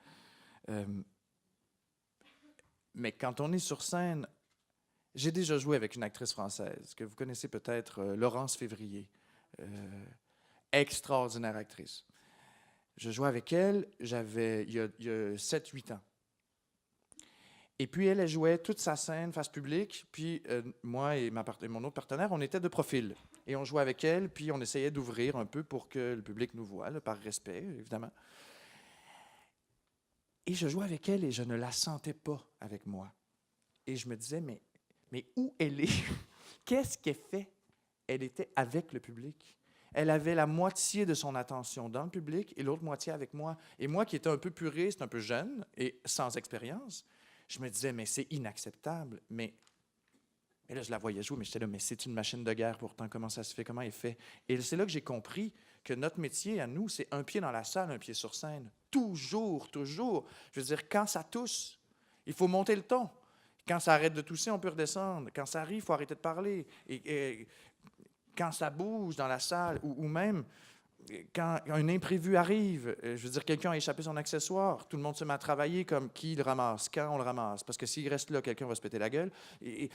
Mais quand on est sur scène, j'ai déjà joué avec une actrice française que vous connaissez peut-être, Laurence Février. Extraordinaire actrice. Je jouais avec elle, il y a 7-8 ans. Et puis, elle jouait toute sa scène face publique. Puis, moi et mon autre partenaire, on était de profil. Et on jouait avec elle, puis on essayait d'ouvrir un peu pour que le public nous voie, là, par respect, évidemment. Et je jouais avec elle et je ne la sentais pas avec moi. Et je me disais, mais où elle est? Qu'est-ce qu'elle fait? Elle était avec le public. Elle avait la moitié de son attention dans le public et l'autre moitié avec moi. Et moi, qui étais un peu puriste, un peu jeune et sans expérience, je me disais, mais c'est inacceptable. Mais là, je la voyais jouer, mais j'étais là, mais c'est une machine de guerre pourtant. Comment ça se fait? Comment elle fait? Et c'est là que j'ai compris que notre métier à nous, c'est un pied dans la salle, un pied sur scène. Toujours. Je veux dire, quand ça tousse, il faut monter le ton. Quand ça arrête de tousser, on peut redescendre. Quand ça rit, il faut arrêter de parler. Et quand ça bouge dans la salle, ou même quand un imprévu arrive, je veux dire, quelqu'un a échappé son accessoire, tout le monde se met à travailler comme qui le ramasse, quand on le ramasse. Parce que s'il reste là, quelqu'un va se péter la gueule. Et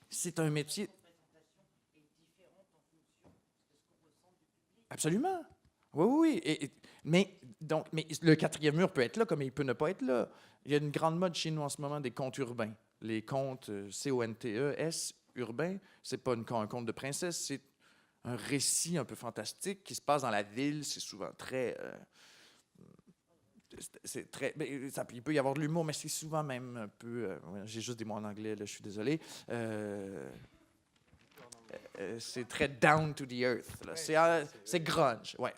c'est un métier... Absolument. Oui, oui, oui. Mais le quatrième mur peut être là comme il peut ne pas être là. Il y a une grande mode chez nous en ce moment des contes urbains. Les contes C-O-N-T-E-S, urbains, c'est pas un conte de princesse, c'est un récit un peu fantastique qui se passe dans la ville. C'est souvent très... c'est très il peut y avoir de l'humour, mais c'est souvent même un peu... j'ai juste des mots en anglais, là, je suis désolé. C'est très down to the earth. C'est grunge, ouais.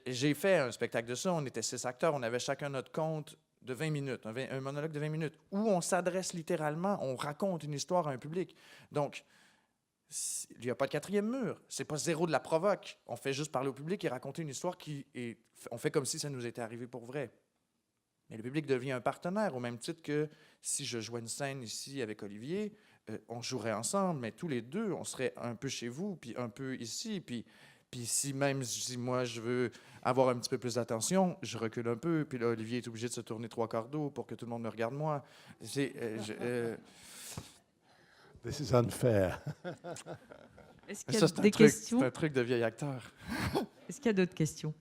J'ai fait un spectacle de ça, on était 6 acteurs, on avait chacun notre compte de 20 minutes, un monologue de 20 minutes, où on s'adresse littéralement, on raconte une histoire à un public. Donc, il n'y a pas de quatrième mur. C'est pas zéro de la provoque. On fait juste parler au public et raconter une histoire on fait comme si ça nous était arrivé pour vrai. Mais le public devient un partenaire, au même titre que si je jouais une scène ici avec Olivier, on jouerait ensemble, mais tous les deux, on serait un peu chez vous, puis un peu ici, puis si moi je veux avoir un petit peu plus d'attention, je recule un peu, puis là, Olivier est obligé de se tourner 3/4 d'eau pour que tout le monde me regarde moi. This is unfair. Est-ce qu'il y a des questions? C'est un truc de vieil acteur. Est-ce qu'il y a d'autres questions?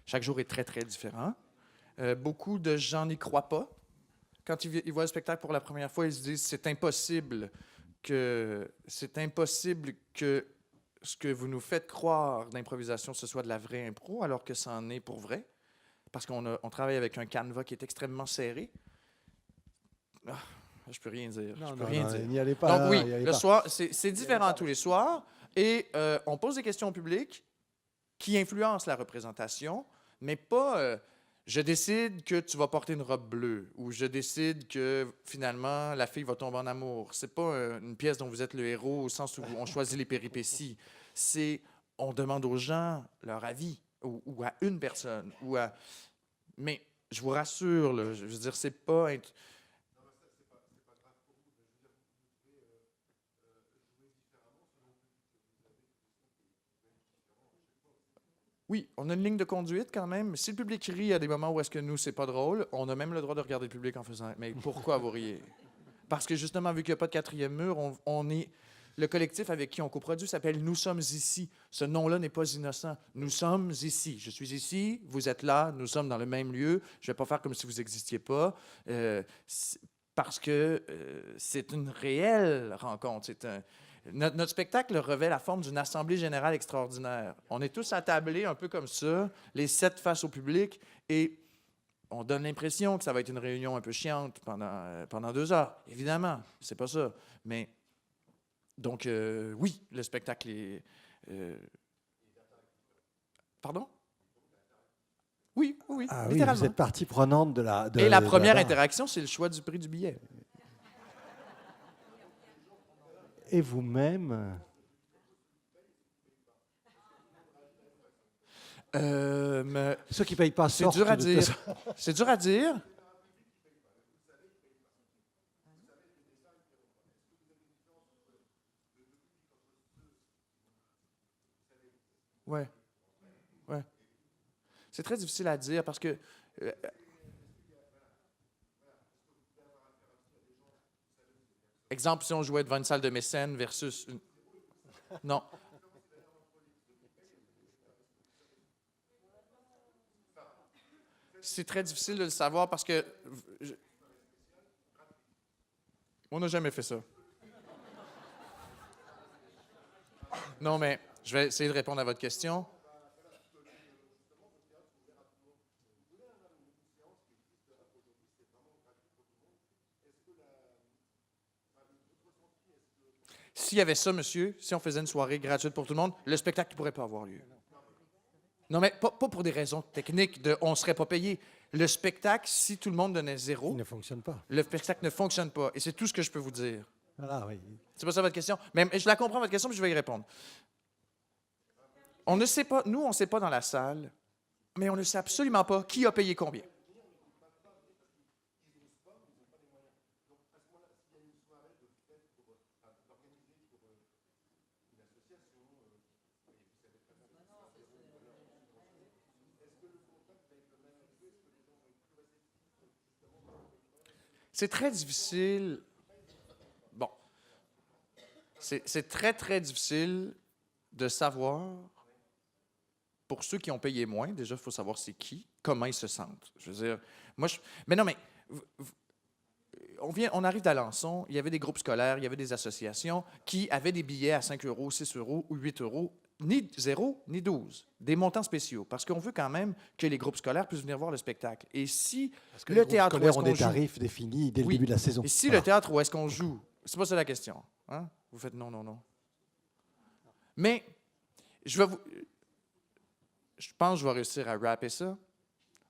Chaque jour est très, très différent. Beaucoup de gens n'y croient pas. Quand ils voient le spectacle pour la première fois, ils se disent c'est impossible que ce que vous nous faites croire d'improvisation, ce soit de la vraie impro, alors que ça en est pour vrai. Parce qu'on travaille avec un canevas qui est extrêmement serré. Je peux rien dire. Non, je peux rien dire. N'y allez pas. Donc oui, le soir, c'est différent tous les soirs. Et on pose des questions au public qui influencent la représentation, mais pas je décide que tu vas porter une robe bleue ou je décide que finalement la fille va tomber en amour. C'est pas une pièce dont vous êtes le héros au sens où on choisit les péripéties. C'est on demande aux gens leur avis ou à une personne mais je vous rassure, là, je veux dire, c'est pas... Oui, on a une ligne de conduite quand même. Si le public rit à des moments où est-ce que nous, c'est pas drôle, on a même le droit de regarder le public en faisant « Mais pourquoi vous riez? » Parce que justement, vu qu'il n'y a pas de quatrième mur, on est... Le collectif avec qui on coproduit s'appelle « Nous sommes ici ». Ce nom-là n'est pas innocent. Nous sommes ici. Je suis ici, vous êtes là, nous sommes dans le même lieu. Je ne vais pas faire comme si vous n'existiez pas. Parce que c'est une réelle rencontre. Notre spectacle revêt la forme d'une assemblée générale extraordinaire. On est tous attablés un peu comme ça, les 7 face au public, et on donne l'impression que ça va être une réunion un peu chiante pendant 2 heures. Évidemment, c'est pas ça. Mais donc, oui, le spectacle est... Pardon? Oui, oui, Ah oui, littéralement. vous êtes partie prenante de la... Et la première interaction, c'est le choix du prix du billet. Et vous-même? Ceux qui ne payent pas sortent. C'est dur à dire. C'est dur à dire. Ouais. Ouais. C'est très difficile à dire parce que... exemple, si on jouait devant une salle de mécène versus... Non. C'est très difficile de le savoir parce que... On n'a jamais fait ça. Non, mais je vais essayer de répondre à votre question. S'il y avait ça, monsieur, si on faisait une soirée gratuite pour tout le monde, le spectacle ne pourrait pas avoir lieu. Non, mais pas pour des raisons techniques de on ne serait pas payé. Le spectacle, si tout le monde donnait 0, Il ne fonctionne pas. le spectacle ne fonctionne pas. Et c'est tout ce que je peux vous dire. Voilà, oui. C'est pas ça votre question? Mais je la comprends, votre question, puis je vais y répondre. On ne sait pas, nous, on ne sait pas dans la salle, mais on ne sait absolument pas qui a payé combien. C'est très difficile. Bon. C'est très, très difficile de savoir, pour ceux qui ont payé moins, déjà, il faut savoir c'est qui, comment ils se sentent. Je veux dire, mais non, mais on arrive d'Alençon, il y avait des groupes scolaires, il y avait des associations qui avaient des billets à 5 €, 6 € ou 8 €, ni 0, ni 12, des montants spéciaux, parce qu'on veut quand même que les groupes scolaires puissent venir voir le spectacle. Et si Parce que le les théâtre où scolaires est-ce ont qu'on des joue... tarifs définis dès le Oui. début de la saison. Et si Voilà. le théâtre où est-ce qu'on joue, c'est pas ça la question. Hein? Vous faites non, non, non. Mais je pense que je vais réussir à rapper ça.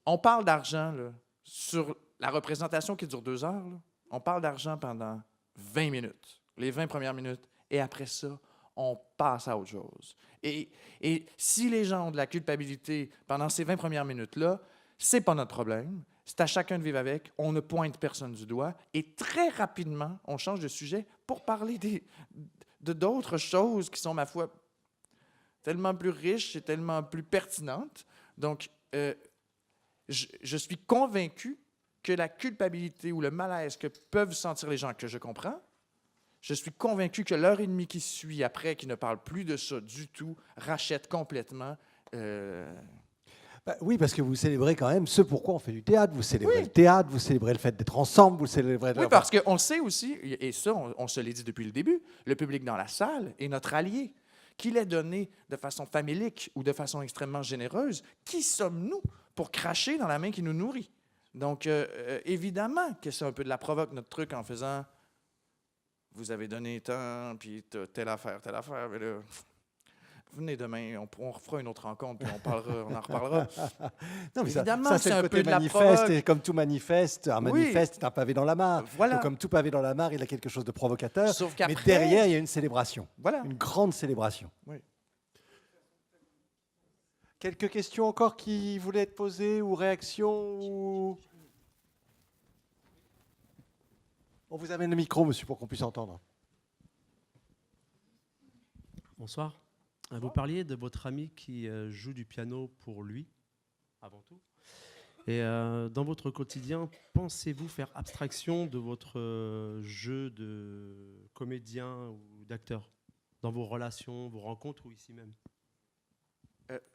On parle d'argent là, sur la représentation qui dure 2 heures. Là. On parle d'argent pendant 20 minutes, les 20 premières minutes. Et après ça, on passe à autre chose. Et si les gens ont de la culpabilité pendant ces 20 premières minutes-là, c'est pas notre problème. C'est à chacun de vivre avec. On ne pointe personne du doigt. Et très rapidement, on change de sujet pour parler d'autres choses qui sont, ma foi, tellement plus riches et tellement plus pertinentes. Donc, je suis convaincu que la culpabilité ou le malaise que peuvent sentir les gens, que je comprends, je suis convaincu que l'heure et demie qui suit après, qui ne parle plus de ça du tout, rachète complètement. Oui, parce que vous célébrez quand même ce pourquoi on fait du théâtre. Vous célébrez le théâtre, vous célébrez le fait d'être ensemble, vous célébrez... Oui, parce qu'on sait aussi, et ça, on se l'est dit depuis le début, le public dans la salle est notre allié. Qu'il est donné de façon famélique ou de façon extrêmement généreuse, qui sommes-nous pour cracher dans la main qui nous nourrit? Donc, évidemment que c'est un peu de la provoque, notre truc, en faisant « vous avez donné tant, puis telle affaire, mais là, venez demain, on refera une autre rencontre, puis on en reparlera. » Non, mais Évidemment, ça c'est c'est un le peu côté de la manifeste, provoque. et comme tout manifeste, un Oui. manifeste est un pavé dans la mare. Voilà. Donc, comme tout pavé dans la mare, il a quelque chose de provocateur. Sauf Mais qu'après... derrière, il y a une célébration, Voilà. une grande célébration. Oui. Quelques questions encore qui voulaient être posées ou réactions ou... On vous amène le micro, monsieur, pour qu'on puisse entendre. Bonsoir. Vous parliez de votre ami qui joue du piano pour lui, avant tout. Et dans votre quotidien, pensez-vous faire abstraction de votre jeu de comédien ou d'acteur dans vos relations, vos rencontres ou ici même?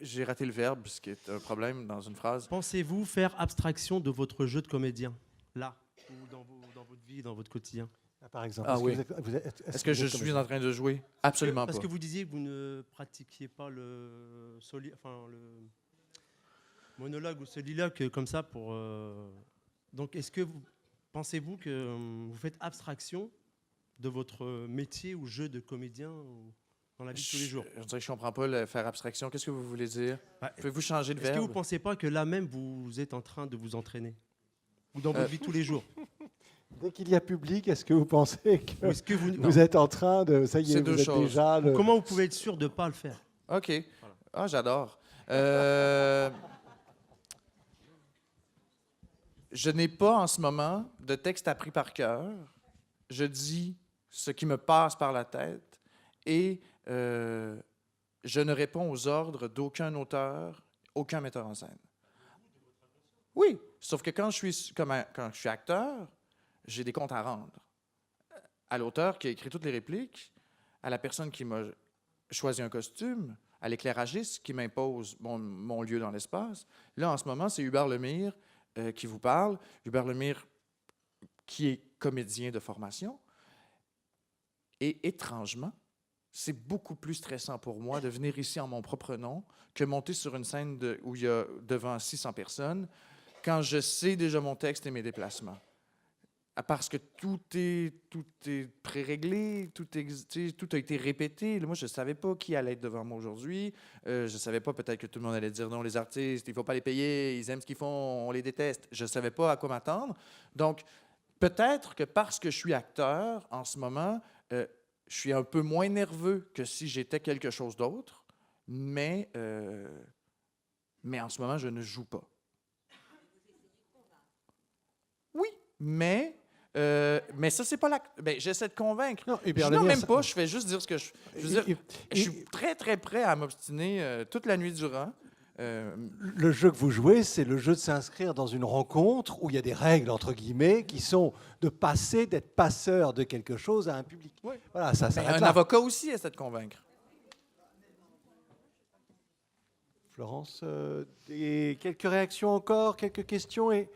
J'ai raté le verbe, ce qui est un problème dans une phrase. Pensez-vous faire abstraction de votre jeu de comédien, là, ou dans votre vie, dans votre quotidien? Par exemple, Ah est-ce oui. que vous êtes- Est-ce que je suis en train de jouer? Absolument Parce pas. que vous disiez que vous ne pratiquiez pas le monologue ou soliloque comme ça pour. Donc, pensez-vous que vous faites abstraction de votre métier ou jeu de comédien dans la vie de tous les jours? Je dirais que je ne comprends pas le faire abstraction. Qu'est-ce que vous voulez dire? Bah, Pouvez-vous changer de Est-ce que verbe? vous ne pensez pas que là même, vous êtes en train de vous entraîner? Ou dans votre vie de tous les jours? Dès qu'il y a public, est-ce que vous pensez que, Ou est-ce que vous... vous êtes en train de... Ça y C'est est, deux vous êtes choses. déjà... Ou comment vous pouvez être sûr de ne pas le faire? OK. Voilà. Ah, j'adore. Je n'ai pas en ce moment de texte appris par cœur. Je dis ce qui me passe par la tête et je ne réponds aux ordres d'aucun auteur, aucun metteur en scène. Oui, sauf que quand je suis acteur, j'ai des comptes à rendre. À l'auteur qui a écrit toutes les répliques, à la personne qui m'a choisi un costume, à l'éclairagiste qui m'impose mon lieu dans l'espace. Là, en ce moment, c'est Hubert Lemire qui vous parle. Hubert Lemire, qui est comédien de formation. Et étrangement, c'est beaucoup plus stressant pour moi de venir ici en mon propre nom que monter sur une scène où il y a devant 600 personnes quand je sais déjà mon texte et mes déplacements. Parce que tout est pré-réglé, tout a été répété. Moi, je ne savais pas qui allait être devant moi aujourd'hui. Je ne savais pas, peut-être que tout le monde allait dire non, les artistes, il ne faut pas les payer, ils aiment ce qu'ils font, on les déteste. Je ne savais pas à quoi m'attendre. Donc, peut-être que parce que je suis acteur, en ce moment, je suis un peu moins nerveux que si j'étais quelque chose d'autre, mais en ce moment, je ne joue pas. Oui, mais ça, c'est pas la... j'essaie de convaincre. Non, Non, même pas, je fais juste dire ce que je veux dire. Je suis très, très prêt à m'obstiner toute la nuit durant. Le jeu que vous jouez, c'est le jeu de s'inscrire dans une rencontre où il y a des règles, entre guillemets, qui sont de passer, d'être passeur de quelque chose à un public. Oui. Voilà, ça Mais s'arrête un là. avocat aussi essaie de convaincre. Florence, quelques réactions encore, quelques questions et...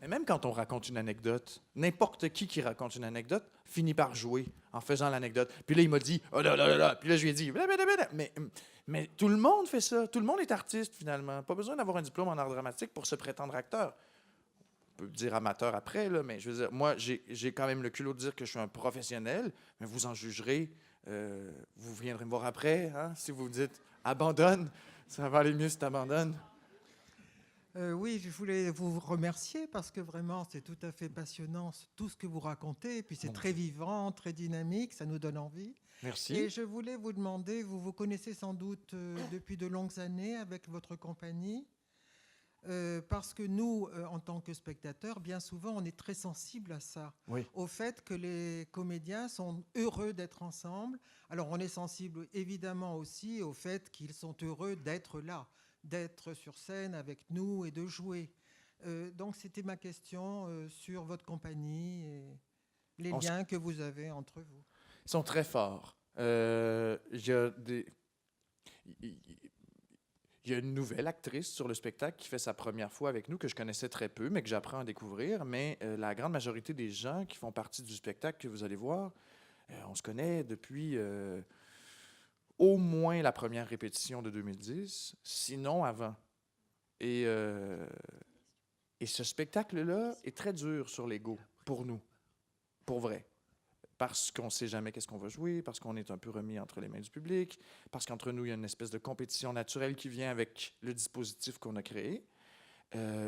Mais même quand on raconte une anecdote, n'importe qui raconte une anecdote finit par jouer en faisant l'anecdote. Puis là, il m'a dit « Oh là là là là ». Puis là, je lui ai dit « Blablabla ». Mais tout le monde fait ça. Tout le monde est artiste, finalement. Pas besoin d'avoir un diplôme en art dramatique pour se prétendre acteur. On peut dire amateur après, là, mais je veux dire, moi, j'ai quand même le culot de dire que je suis un professionnel, mais vous en jugerez. Vous viendrez me voir après, hein, si vous me dites « Abandonne », ça va aller mieux si tu abandonnes. Oui, je voulais vous remercier parce que vraiment, c'est tout à fait passionnant tout ce que vous racontez. Et puis, c'est très vivant, très dynamique, ça nous donne envie. Merci. Et je voulais vous demander, vous vous connaissez sans doute depuis de longues années avec votre compagnie, parce que nous, en tant que spectateurs, bien souvent, on est très sensibles à ça, Oui. au fait que les comédiens sont heureux d'être ensemble. Alors, on est sensible évidemment aussi au fait qu'ils sont heureux d'être là, d'être sur scène avec nous et de jouer. Donc, c'était ma question sur votre compagnie et les liens que vous avez entre vous. Ils sont très forts. Il y a une nouvelle actrice sur le spectacle qui fait sa première fois avec nous, que je connaissais très peu, mais que j'apprends à découvrir. Mais la grande majorité des gens qui font partie du spectacle que vous allez voir, on se connaît depuis au moins la première répétition de 2010, sinon avant. Et ce spectacle-là est très dur sur l'ego, pour nous, pour vrai. Parce qu'on ne sait jamais qu'est-ce qu'on va jouer, parce qu'on est un peu remis entre les mains du public, parce qu'entre nous, il y a une espèce de compétition naturelle qui vient avec le dispositif qu'on a créé.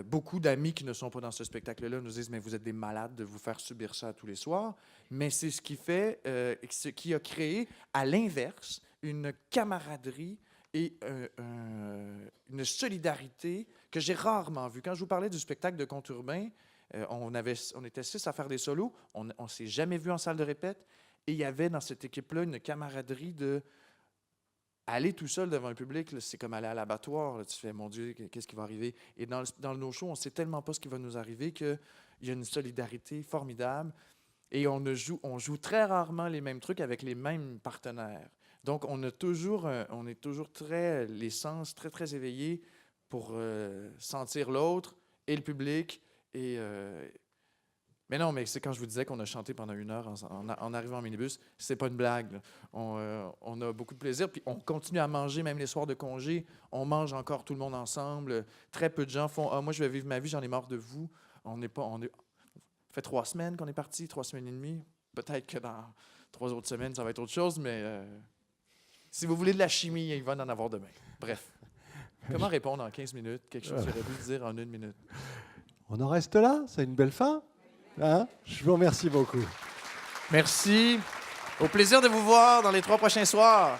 Beaucoup d'amis qui ne sont pas dans ce spectacle-là nous disent « Mais vous êtes des malades de vous faire subir ça tous les soirs. » Mais c'est ce qui fait, ce qui a créé, à l'inverse, une camaraderie et une solidarité que j'ai rarement vue. Quand je vous parlais du spectacle de conte urbain, on était 6 à faire des solos. On ne s'est jamais vu en salle de répète. Et il y avait dans cette équipe-là une camaraderie de... Aller tout seul devant un public, c'est comme aller à l'abattoir. Là, tu fais, mon Dieu, qu'est-ce qui va arriver? Et dans nos shows, on ne sait tellement pas ce qui va nous arriver qu'il y a une solidarité formidable. Et on joue très rarement les mêmes trucs avec les mêmes partenaires. Donc, on est toujours très, les sens très, très éveillés pour sentir l'autre et le public. Mais non, mais c'est quand je vous disais qu'on a chanté pendant 1 heure en arrivant en minibus, c'est pas une blague. On a beaucoup de plaisir, puis on continue à manger, même les soirs de congé. On mange encore tout le monde ensemble. Très peu de gens font « Ah, moi, je vais vivre ma vie, j'en ai marre de vous. » Ça fait 3 semaines qu'on est partis, 3 semaines et demie. Peut-être que dans 3 autres semaines, ça va être autre chose, mais si vous voulez de la chimie, il va en avoir demain. Bref. Comment répondre en 15 minutes? Quelque chose que j'aurais pu dire en 1 minute. On en reste là? C'est une belle fin? Hein? Je vous remercie beaucoup. Merci. Au plaisir de vous voir dans les 3 prochains soirs.